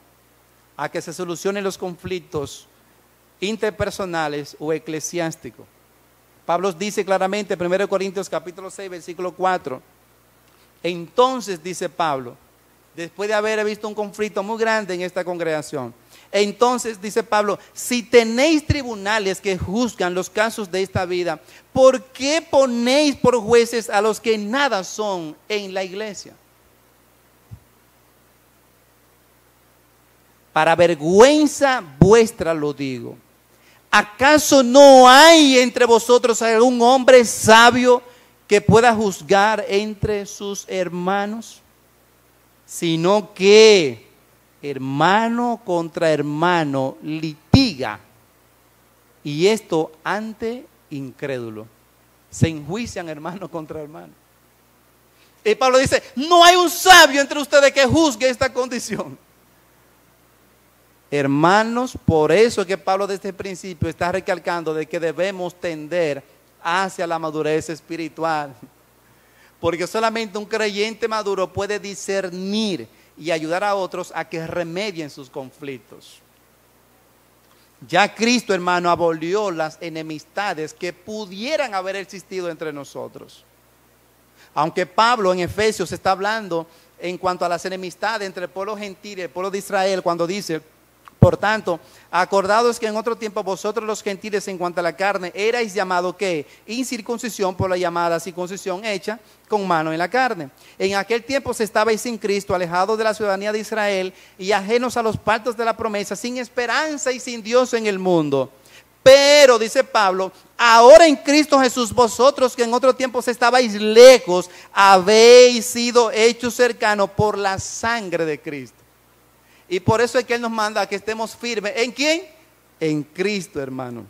a que se solucionen los conflictos interpersonales o eclesiásticos. Pablo dice claramente, 1 Corintios capítulo 6, versículo 4. Entonces, dice Pablo, después de haber visto un conflicto muy grande en esta congregación, entonces, dice Pablo, si tenéis tribunales que juzgan los casos de esta vida, ¿por qué ponéis por jueces a los que nada son en la iglesia? Para vergüenza vuestra lo digo. ¿Acaso no hay entre vosotros algún hombre sabio que pueda juzgar entre sus hermanos? Sino que hermano contra hermano litiga, y esto ante incrédulo. Se enjuician hermano contra hermano. Y Pablo dice: no hay un sabio entre ustedes que juzgue esta condición. Hermanos, por eso es que Pablo desde el principio está recalcando de que debemos tender hacia la madurez espiritual. Porque solamente un creyente maduro puede discernir y ayudar a otros a que remedien sus conflictos. Ya Cristo, hermano, abolió las enemistades que pudieran haber existido entre nosotros. Aunque Pablo en Efesios está hablando en cuanto a las enemistades entre el pueblo gentil y el pueblo de Israel, cuando dice: por tanto, acordados que en otro tiempo vosotros los gentiles en cuanto a la carne erais llamados ¿qué? Incircuncisión por la llamada circuncisión hecha con mano en la carne. En aquel tiempo se estabais sin Cristo, alejados de la ciudadanía de Israel y ajenos a los pactos de la promesa, sin esperanza y sin Dios en el mundo. Pero, dice Pablo, ahora en Cristo Jesús, vosotros que en otro tiempo estabais lejos, habéis sido hechos cercanos por la sangre de Cristo. Y por eso es que Él nos manda a que estemos firmes. ¿En quién? En Cristo, hermano.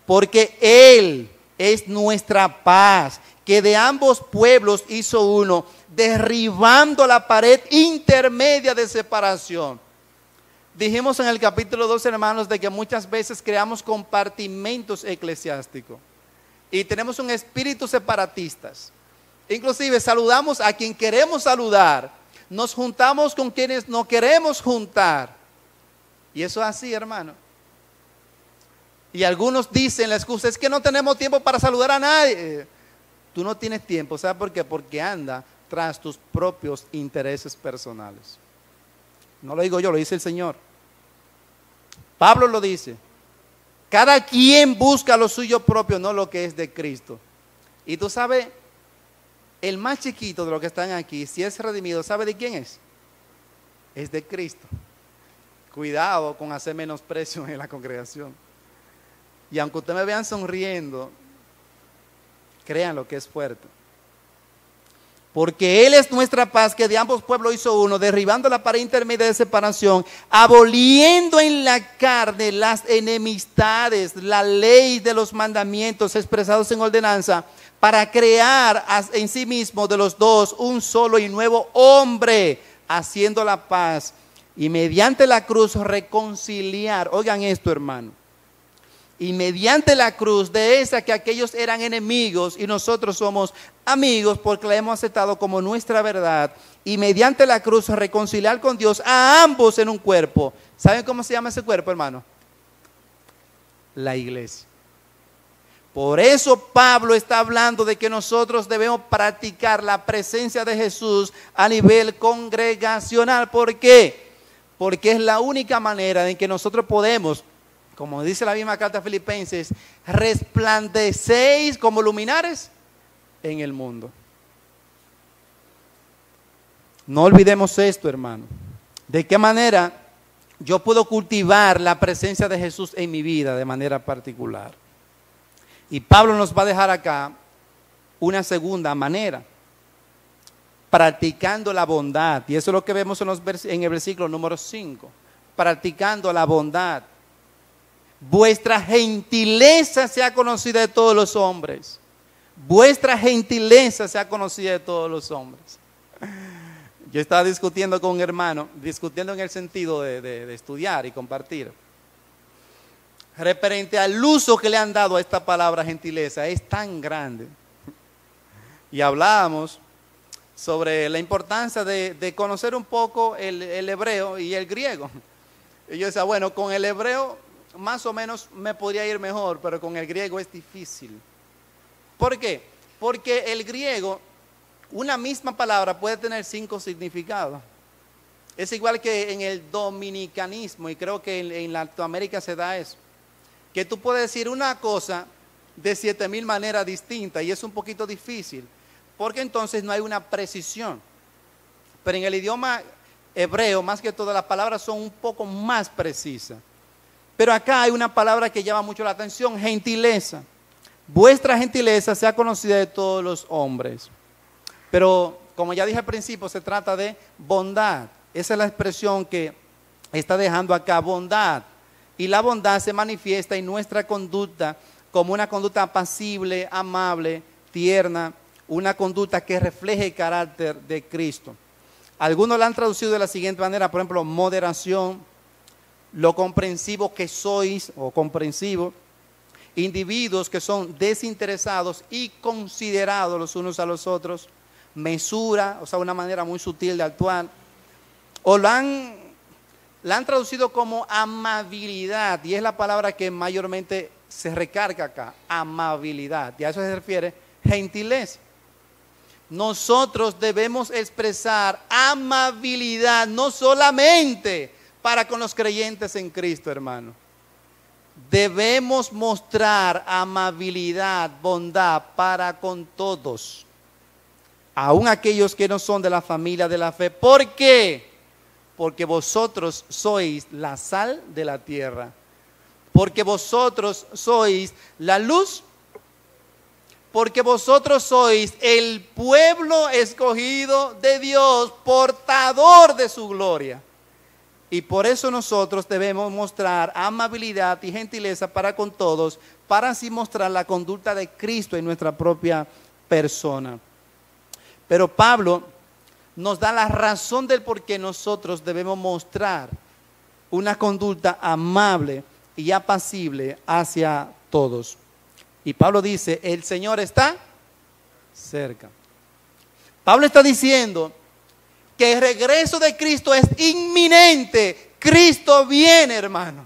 Porque Él es nuestra paz, que de ambos pueblos hizo uno, derribando la pared intermedia de separación. Dijimos en el capítulo 2, hermanos, de que muchas veces creamos compartimentos eclesiásticos. Y tenemos un espíritu separatistas. Inclusive saludamos a quien queremos saludar. Nos juntamos con quienes no queremos juntar. Y eso es así, hermano. Y algunos dicen la excusa, es que no tenemos tiempo para saludar a nadie. Tú no tienes tiempo, ¿sabes por qué? Porque anda tras tus propios intereses personales. No lo digo yo, lo dice el Señor. Pablo lo dice. Cada quien busca lo suyo propio, no lo que es de Cristo. Y tú sabes, el más chiquito de los que están aquí, si es redimido, ¿sabe de quién es? Es de Cristo. Cuidado con hacer menosprecio en la congregación. Y aunque ustedes me vean sonriendo, crean lo que es fuerte. Porque Él es nuestra paz, que de ambos pueblos hizo uno, derribando la pared intermedia de separación, aboliendo en la carne las enemistades, la ley de los mandamientos expresados en ordenanza, para crear en sí mismo de los dos un solo y nuevo hombre, haciendo la paz, y mediante la cruz reconciliar. Oigan esto, hermano. Y mediante la cruz, de esa que aquellos eran enemigos y nosotros somos amigos porque la hemos aceptado como nuestra verdad, y mediante la cruz reconciliar con Dios a ambos en un cuerpo. ¿Saben cómo se llama ese cuerpo, hermano? La iglesia. Por eso Pablo está hablando de que nosotros debemos practicar la presencia de Jesús a nivel congregacional. ¿Por qué? Porque es la única manera en que nosotros podemos, como dice la misma carta a Filipenses, resplandecéis como luminares en el mundo. No olvidemos esto, hermano. ¿De qué manera yo puedo cultivar la presencia de Jesús en mi vida de manera particular? Y Pablo nos va a dejar acá una segunda manera, practicando la bondad. Y eso es lo que vemos en el versículo número 5, practicando la bondad. Vuestra gentileza sea conocida de todos los hombres. Vuestra gentileza sea conocida de todos los hombres. Yo estaba discutiendo con un hermano, discutiendo en el sentido de estudiar y compartir, referente al uso que le han dado a esta palabra gentileza. Es tan grande. Y hablábamos sobre la importancia de conocer un poco el hebreo y el griego. Y yo decía, bueno, con el hebreo más o menos me podría ir mejor, pero con el griego es difícil. ¿Por qué? Porque el griego, una misma palabra puede tener 5 significados. Es igual que en el dominicanismo, y creo que en Latinoamérica se da eso, que tú puedes decir una cosa de 7,000 maneras distintas, y es un poquito difícil, porque entonces no hay una precisión. Pero en el idioma hebreo, más que todo, las palabras son un poco más precisas. Pero acá hay una palabra que llama mucho la atención: gentileza. Vuestra gentileza sea conocida de todos los hombres. Pero como ya dije al principio, se trata de bondad. Esa es la expresión que está dejando acá, bondad. Y la bondad se manifiesta en nuestra conducta como una conducta apacible, amable, tierna, una conducta que refleje el carácter de Cristo. Algunos la han traducido de la siguiente manera, por ejemplo, moderación, lo comprensivo que sois, o comprensivo, individuos que son desinteresados y considerados los unos a los otros, mesura, o sea, una manera muy sutil de actuar, o la han traducido como amabilidad, y es la palabra que mayormente se recarga acá, amabilidad, y a eso se refiere gentileza. Nosotros debemos expresar amabilidad, no solamente para con los creyentes en Cristo, hermano. Debemos mostrar amabilidad, bondad para con todos, aun aquellos que no son de la familia de la fe. ¿Por qué? Porque vosotros sois la sal de la tierra, porque vosotros sois la luz, porque vosotros sois el pueblo escogido de Dios, portador de su gloria. Y por eso nosotros debemos mostrar amabilidad y gentileza para con todos, para así mostrar la conducta de Cristo en nuestra propia persona. Pero Pablo nos da la razón del por qué nosotros debemos mostrar una conducta amable y apacible hacia todos. Y Pablo dice, el Señor está cerca. Pablo está diciendo que el regreso de Cristo es inminente. Cristo viene, hermano.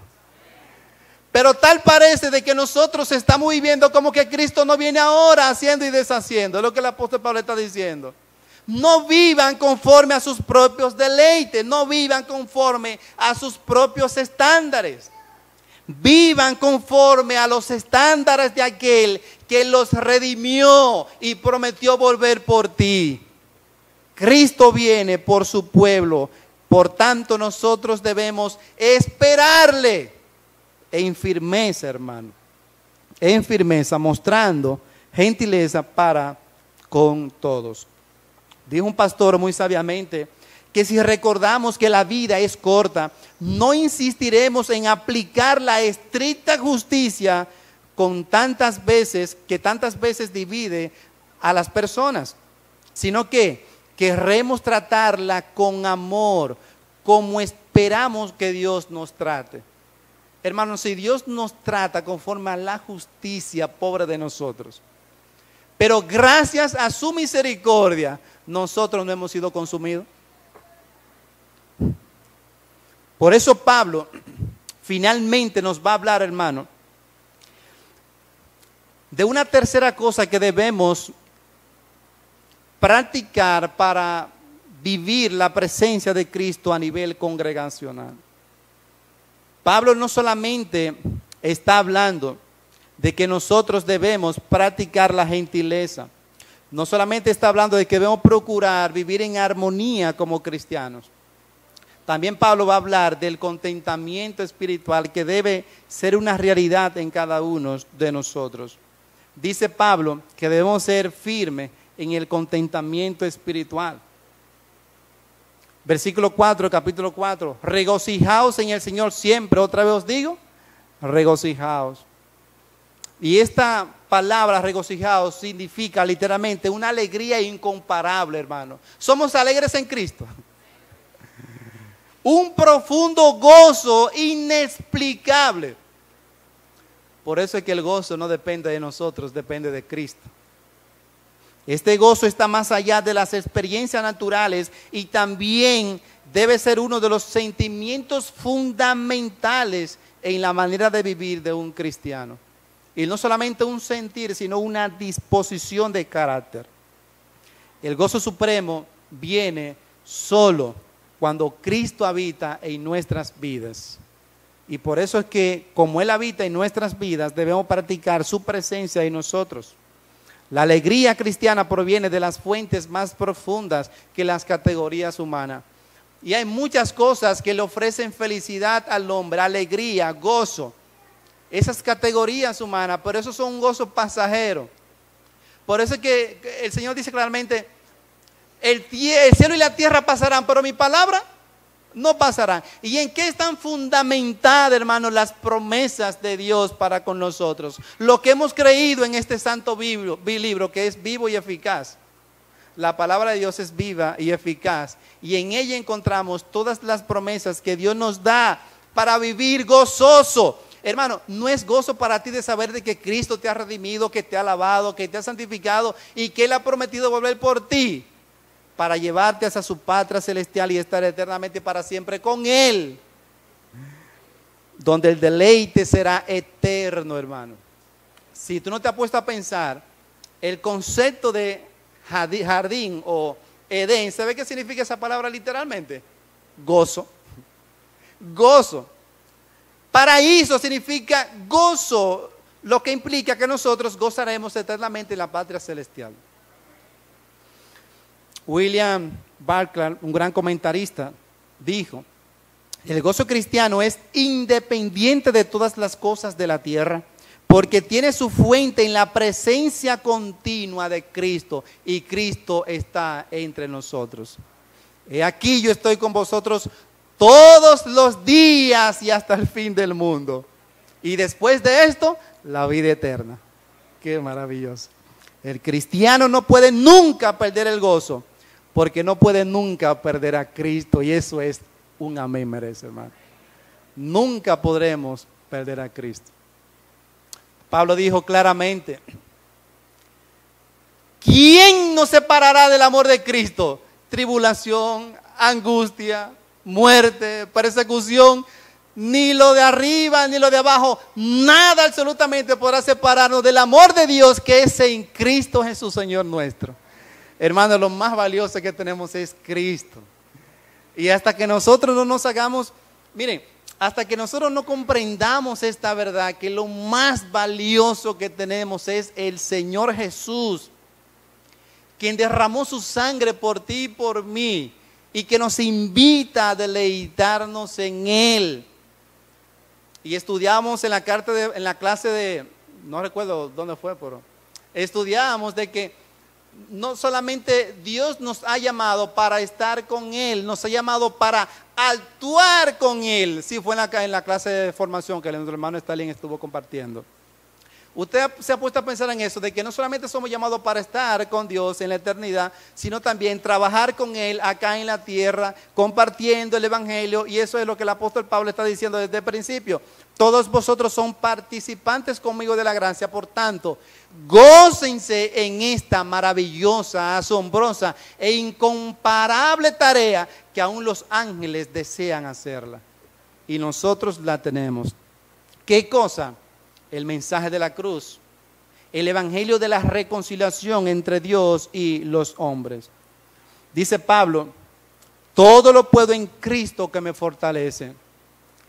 Pero tal parece de que nosotros estamos viviendo como que Cristo no viene ahora haciendo y deshaciendo. Es lo que el apóstol Pablo está diciendo. No vivan conforme a sus propios deleites. No vivan conforme a sus propios estándares. Vivan conforme a los estándares de aquel que los redimió y prometió volver por ti. Cristo viene por su pueblo. Por tanto, nosotros debemos esperarle en firmeza, hermano. En firmeza, mostrando gentileza para con todos. Dijo un pastor muy sabiamente que si recordamos que la vida es corta, no insistiremos en aplicar la estricta justicia que tantas veces divide a las personas, sino que querremos tratarla con amor, como esperamos que Dios nos trate. Hermanos, si Dios nos trata conforme a la justicia pobre de nosotros, pero gracias a su misericordia, nosotros no hemos sido consumidos. Por eso Pablo finalmente nos va a hablar, hermano, de una tercera cosa que debemos practicar para vivir la presencia de Cristo a nivel congregacional. Pablo no solamente está hablando de que nosotros debemos practicar la gentileza, no solamente está hablando de que debemos procurar vivir en armonía como cristianos. También Pablo va a hablar del contentamiento espiritual que debe ser una realidad en cada uno de nosotros. Dice Pablo que debemos ser firmes en el contentamiento espiritual. Versículo 4, capítulo 4. Regocijaos en el Señor siempre. Otra vez os digo, regocijaos. Y esta palabra regocijaos significa literalmente una alegría incomparable, hermano. Somos alegres en Cristo. Un profundo gozo inexplicable. Por eso es que el gozo no depende de nosotros, depende de Cristo. Este gozo está más allá de las experiencias naturales y también debe ser uno de los sentimientos fundamentales en la manera de vivir de un cristiano. Y no solamente un sentir, sino una disposición de carácter. El gozo supremo viene solo cuando Cristo habita en nuestras vidas. Y por eso es que, como Él habita en nuestras vidas, debemos practicar su presencia en nosotros. La alegría cristiana proviene de las fuentes más profundas que las categorías humanas. Y hay muchas cosas que le ofrecen felicidad al hombre, alegría, gozo. Esas categorías humanas, pero eso son un gozo pasajero. Por eso es que el Señor dice claramente, el cielo y la tierra pasarán, pero mi palabra no pasarán. ¿Y en qué están fundamentadas, hermanos, las promesas de Dios para con nosotros? Lo que hemos creído en este santo libro, que es vivo y eficaz. La palabra de Dios es viva y eficaz. Y en ella encontramos todas las promesas que Dios nos da para vivir gozoso. Hermano, no es gozo para ti de saber de que Cristo te ha redimido, que te ha lavado, que te ha santificado y que Él ha prometido volver por ti para llevarte hacia su patria celestial y estar eternamente para siempre con Él, donde el deleite será eterno, hermano. Si tú no te has puesto a pensar, el concepto de jardín o Edén, ¿sabe qué significa esa palabra literalmente? Gozo. Gozo. Paraíso significa gozo, lo que implica que nosotros gozaremos eternamente en la patria celestial. William Barclay, un gran comentarista, dijo: el gozo cristiano es independiente de todas las cosas de la tierra, porque tiene su fuente en la presencia continua de Cristo, y Cristo está entre nosotros. He aquí yo estoy con vosotros todos los días y hasta el fin del mundo. Y después de esto, la vida eterna. Qué maravilloso. El cristiano no puede nunca perder el gozo, porque no puede nunca perder a Cristo. Y eso es un amén, merece, hermano. Nunca podremos perder a Cristo. Pablo dijo claramente: ¿quién ¿quién nos separará del amor de Cristo? Tribulación, angustia, muerte, persecución. Ni lo de arriba, ni lo de abajo, nada absolutamente podrá separarnos del amor de Dios que es en Cristo Jesús, Señor nuestro. Hermanos, lo más valioso que tenemos es Cristo. Y hasta que nosotros no nos hagamos, miren, hasta que nosotros no comprendamos esta verdad, que lo más valioso que tenemos es el Señor Jesús, quien derramó su sangre por ti y por mí, y que nos invita a deleitarnos en Él. Y estudiamos en la clase de, no recuerdo dónde fue, pero estudiamos de que no solamente Dios nos ha llamado para estar con Él, nos ha llamado para actuar con Él. Sí, fue en la clase de formación que nuestro hermano Stalin estuvo compartiendo. Usted se ha puesto a pensar en eso, de que no solamente somos llamados para estar con Dios en la eternidad, sino también trabajar con Él acá en la tierra, compartiendo el Evangelio, y eso es lo que el apóstol Pablo está diciendo desde el principio. Todos vosotros son participantes conmigo de la gracia, por tanto, gócense en esta maravillosa, asombrosa e incomparable tarea que aún los ángeles desean hacerla. Y nosotros la tenemos. ¿Qué cosa? El mensaje de la cruz, el evangelio de la reconciliación entre Dios y los hombres. Dice Pablo, todo lo puedo en Cristo que me fortalece.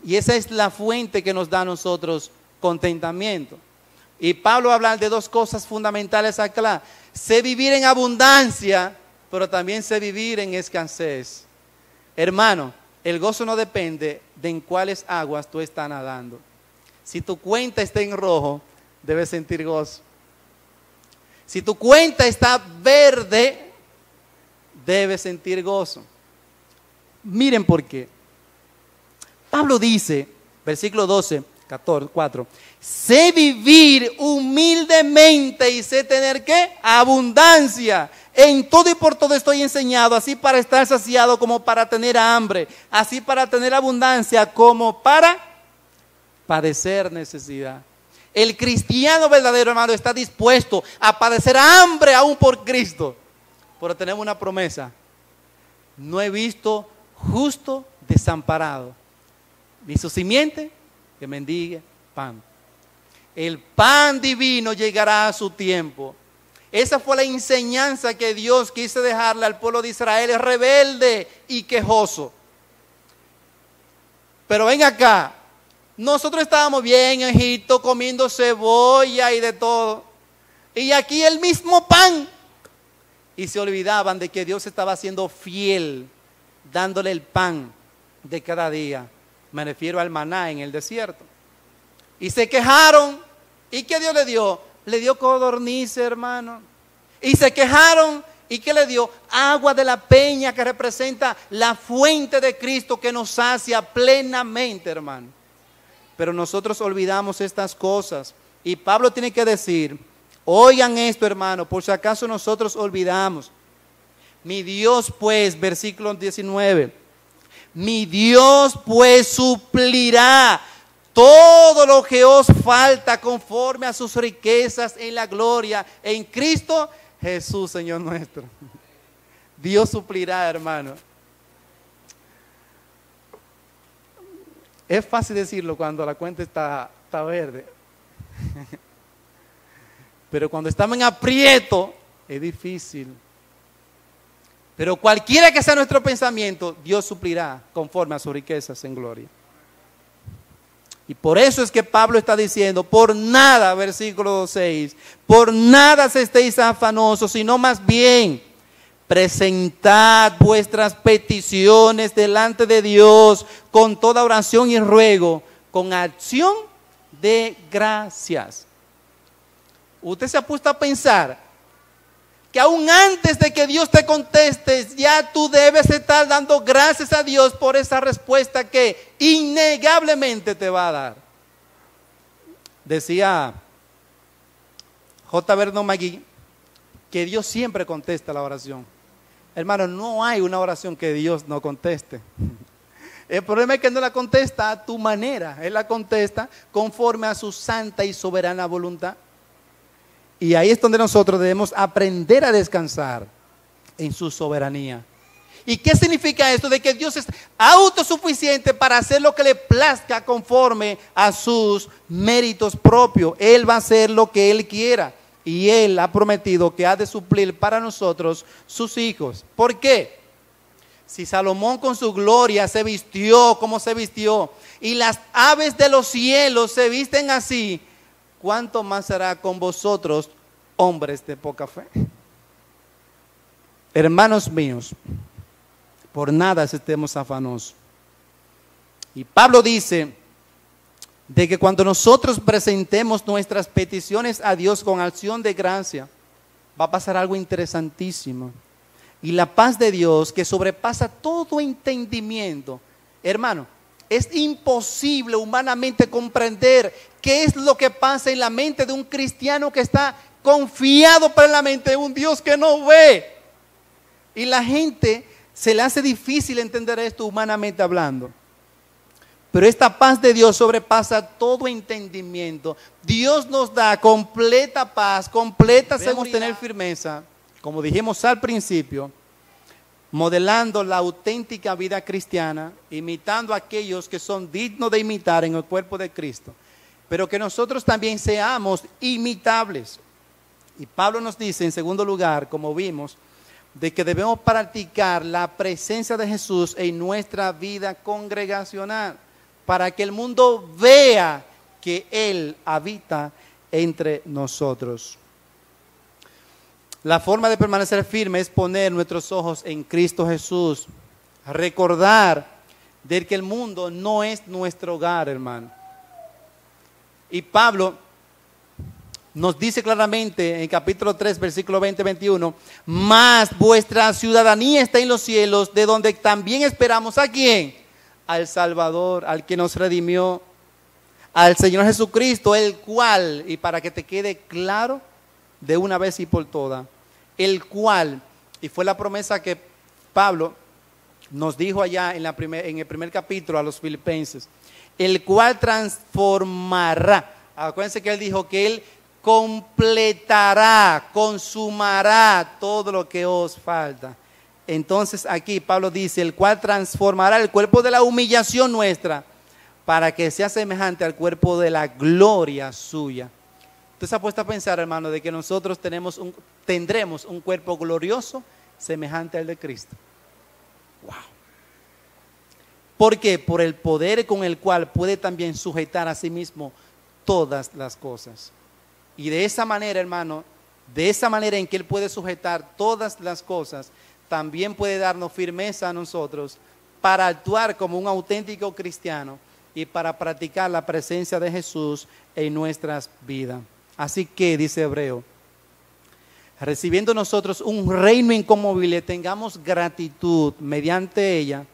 Y esa es la fuente que nos da a nosotros contentamiento. Y Pablo habla de dos cosas fundamentales acá. Sé vivir en abundancia, pero también sé vivir en escasez. Hermano, el gozo no depende de en cuáles aguas tú estás nadando. Si tu cuenta está en rojo, debes sentir gozo. Si tu cuenta está verde, debes sentir gozo. Miren por qué. Pablo dice, versículo 12, 4, sé vivir humildemente y sé tener ¿qué? Abundancia. En todo y por todo estoy enseñado, así para estar saciado como para tener hambre, así para tener abundancia como para padecer necesidad. El cristiano verdadero, hermano, está dispuesto a padecer hambre aún por Cristo. Pero tenemos una promesa. No he visto justo desamparado, ni su simiente que mendigue pan. El pan divino llegará a su tiempo. Esa fue la enseñanza que Dios quiso dejarle al pueblo de Israel, rebelde y quejoso. Pero ven acá. Nosotros estábamos bien en Egipto comiendo cebolla y de todo. Y aquí el mismo pan. Y se olvidaban de que Dios estaba siendo fiel, dándole el pan de cada día. Me refiero al maná en el desierto. Y se quejaron. ¿Y qué Dios le dio? Le dio codornices, hermano. Y se quejaron. ¿Y qué le dio? Agua de la peña, que representa la fuente de Cristo que nos sacia plenamente, hermano. Pero nosotros olvidamos estas cosas. Y Pablo tiene que decir, oigan esto, hermano, por si acaso nosotros olvidamos. Mi Dios pues, versículo 19, mi Dios pues suplirá todo lo que os falta conforme a sus riquezas en la gloria en Cristo Jesús, Señor nuestro. Dios suplirá, hermano. Es fácil decirlo cuando la cuenta está verde. Pero cuando estamos en aprieto, es difícil. Pero cualquiera que sea nuestro pensamiento, Dios suplirá conforme a sus riquezas en gloria. Y por eso es que Pablo está diciendo, por nada, versículo 6, por nada se estéis afanosos, sino más bien presentad vuestras peticiones delante de Dios con toda oración y ruego, con acción de gracias. Usted se ha puesto a pensar que aún antes de que Dios te conteste, ya tú debes estar dando gracias a Dios por esa respuesta que innegablemente te va a dar. Decía J. Vernon McGee que Dios siempre contesta la oración. Hermano, no hay una oración que Dios no conteste. El problema es que no la contesta a tu manera. Él la contesta conforme a su santa y soberana voluntad. Y ahí es donde nosotros debemos aprender a descansar en su soberanía. ¿Y qué significa esto? De que Dios es autosuficiente para hacer lo que le plazca conforme a sus méritos propios. Él va a hacer lo que Él quiera. Y Él ha prometido que ha de suplir para nosotros sus hijos. ¿Por qué? Si Salomón con su gloria se vistió como se vistió y las aves de los cielos se visten así, ¿cuánto más será con vosotros, hombres de poca fe? Hermanos míos, por nada estemos afanosos. Y Pablo dice de que cuando nosotros presentemos nuestras peticiones a Dios con acción de gracia, va a pasar algo interesantísimo. Y la paz de Dios, que sobrepasa todo entendimiento, hermano, es imposible humanamente comprender qué es lo que pasa en la mente de un cristiano que está confiado plenamente en un Dios que no ve. Y la gente se le hace difícil entender esto humanamente hablando. Pero esta paz de Dios sobrepasa todo entendimiento. Dios nos da completa paz, completa seguridad. Debemos tener firmeza, como dijimos al principio, modelando la auténtica vida cristiana, imitando a aquellos que son dignos de imitar en el cuerpo de Cristo. Pero que nosotros también seamos imitables. Y Pablo nos dice, en segundo lugar, como vimos, de que debemos practicar la presencia de Jesús en nuestra vida congregacional, para que el mundo vea que Él habita entre nosotros. La forma de permanecer firme es poner nuestros ojos en Cristo Jesús, recordar de que el mundo no es nuestro hogar, hermano. Y Pablo nos dice claramente en capítulo 3, versículo 20-21, mas vuestra ciudadanía está en los cielos, de donde también esperamos ¿a quién? Al Salvador, al que nos redimió, al Señor Jesucristo, el cual, y para que te quede claro de una vez y por todas, el cual, y fue la promesa que Pablo nos dijo allá en el primer capítulo a los filipenses, el cual transformará. Acuérdense que él dijo que él completará, consumará todo lo que os falta. Entonces aquí Pablo dice, el cual transformará el cuerpo de la humillación nuestra para que sea semejante al cuerpo de la gloria suya. Entonces ha puesto a pensar, hermano, de que nosotros tendremos un cuerpo glorioso semejante al de Cristo. Wow. ¿Por qué? Por el poder con el cual puede también sujetar a sí mismo todas las cosas. Y de esa manera, hermano, de esa manera en que Él puede sujetar todas las cosas, también puede darnos firmeza a nosotros para actuar como un auténtico cristiano y para practicar la presencia de Jesús en nuestras vidas. Así que, dice Hebreo, recibiendo nosotros un reino inconmovible, tengamos gratitud mediante ella,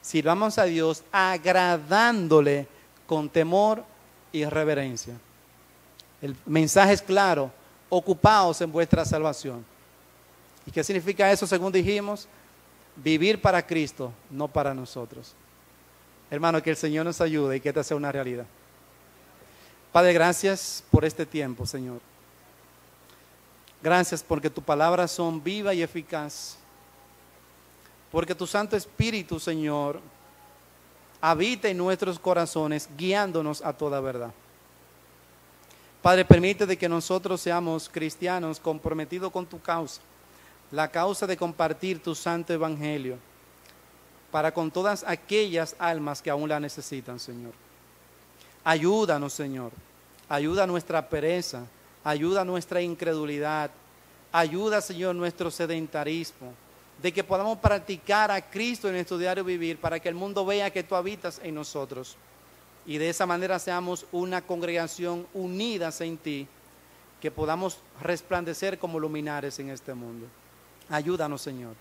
sirvamos a Dios agradándole con temor y reverencia. El mensaje es claro, ocupaos en vuestra salvación. ¿Y qué significa eso según dijimos? Vivir para Cristo, no para nosotros. Hermano, que el Señor nos ayude y que esta sea una realidad. Padre, gracias por este tiempo, Señor. Gracias porque tu palabra son viva y eficaz. Porque tu Santo Espíritu, Señor, habita en nuestros corazones, guiándonos a toda verdad. Padre, permite de que nosotros seamos cristianos comprometidos con tu causa, la causa de compartir tu santo evangelio, para con todas aquellas almas que aún la necesitan, Señor. Ayúdanos, Señor. Ayuda nuestra pereza, ayuda nuestra incredulidad, ayuda, Señor, nuestro sedentarismo, de que podamos practicar a Cristo en nuestro diario vivir, para que el mundo vea que tú habitas en nosotros. Y de esa manera seamos una congregación unidas en ti, que podamos resplandecer como luminares en este mundo. Ayúdanos, Señor.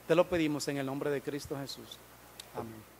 Te lo pedimos en el nombre de Cristo Jesús. Amén.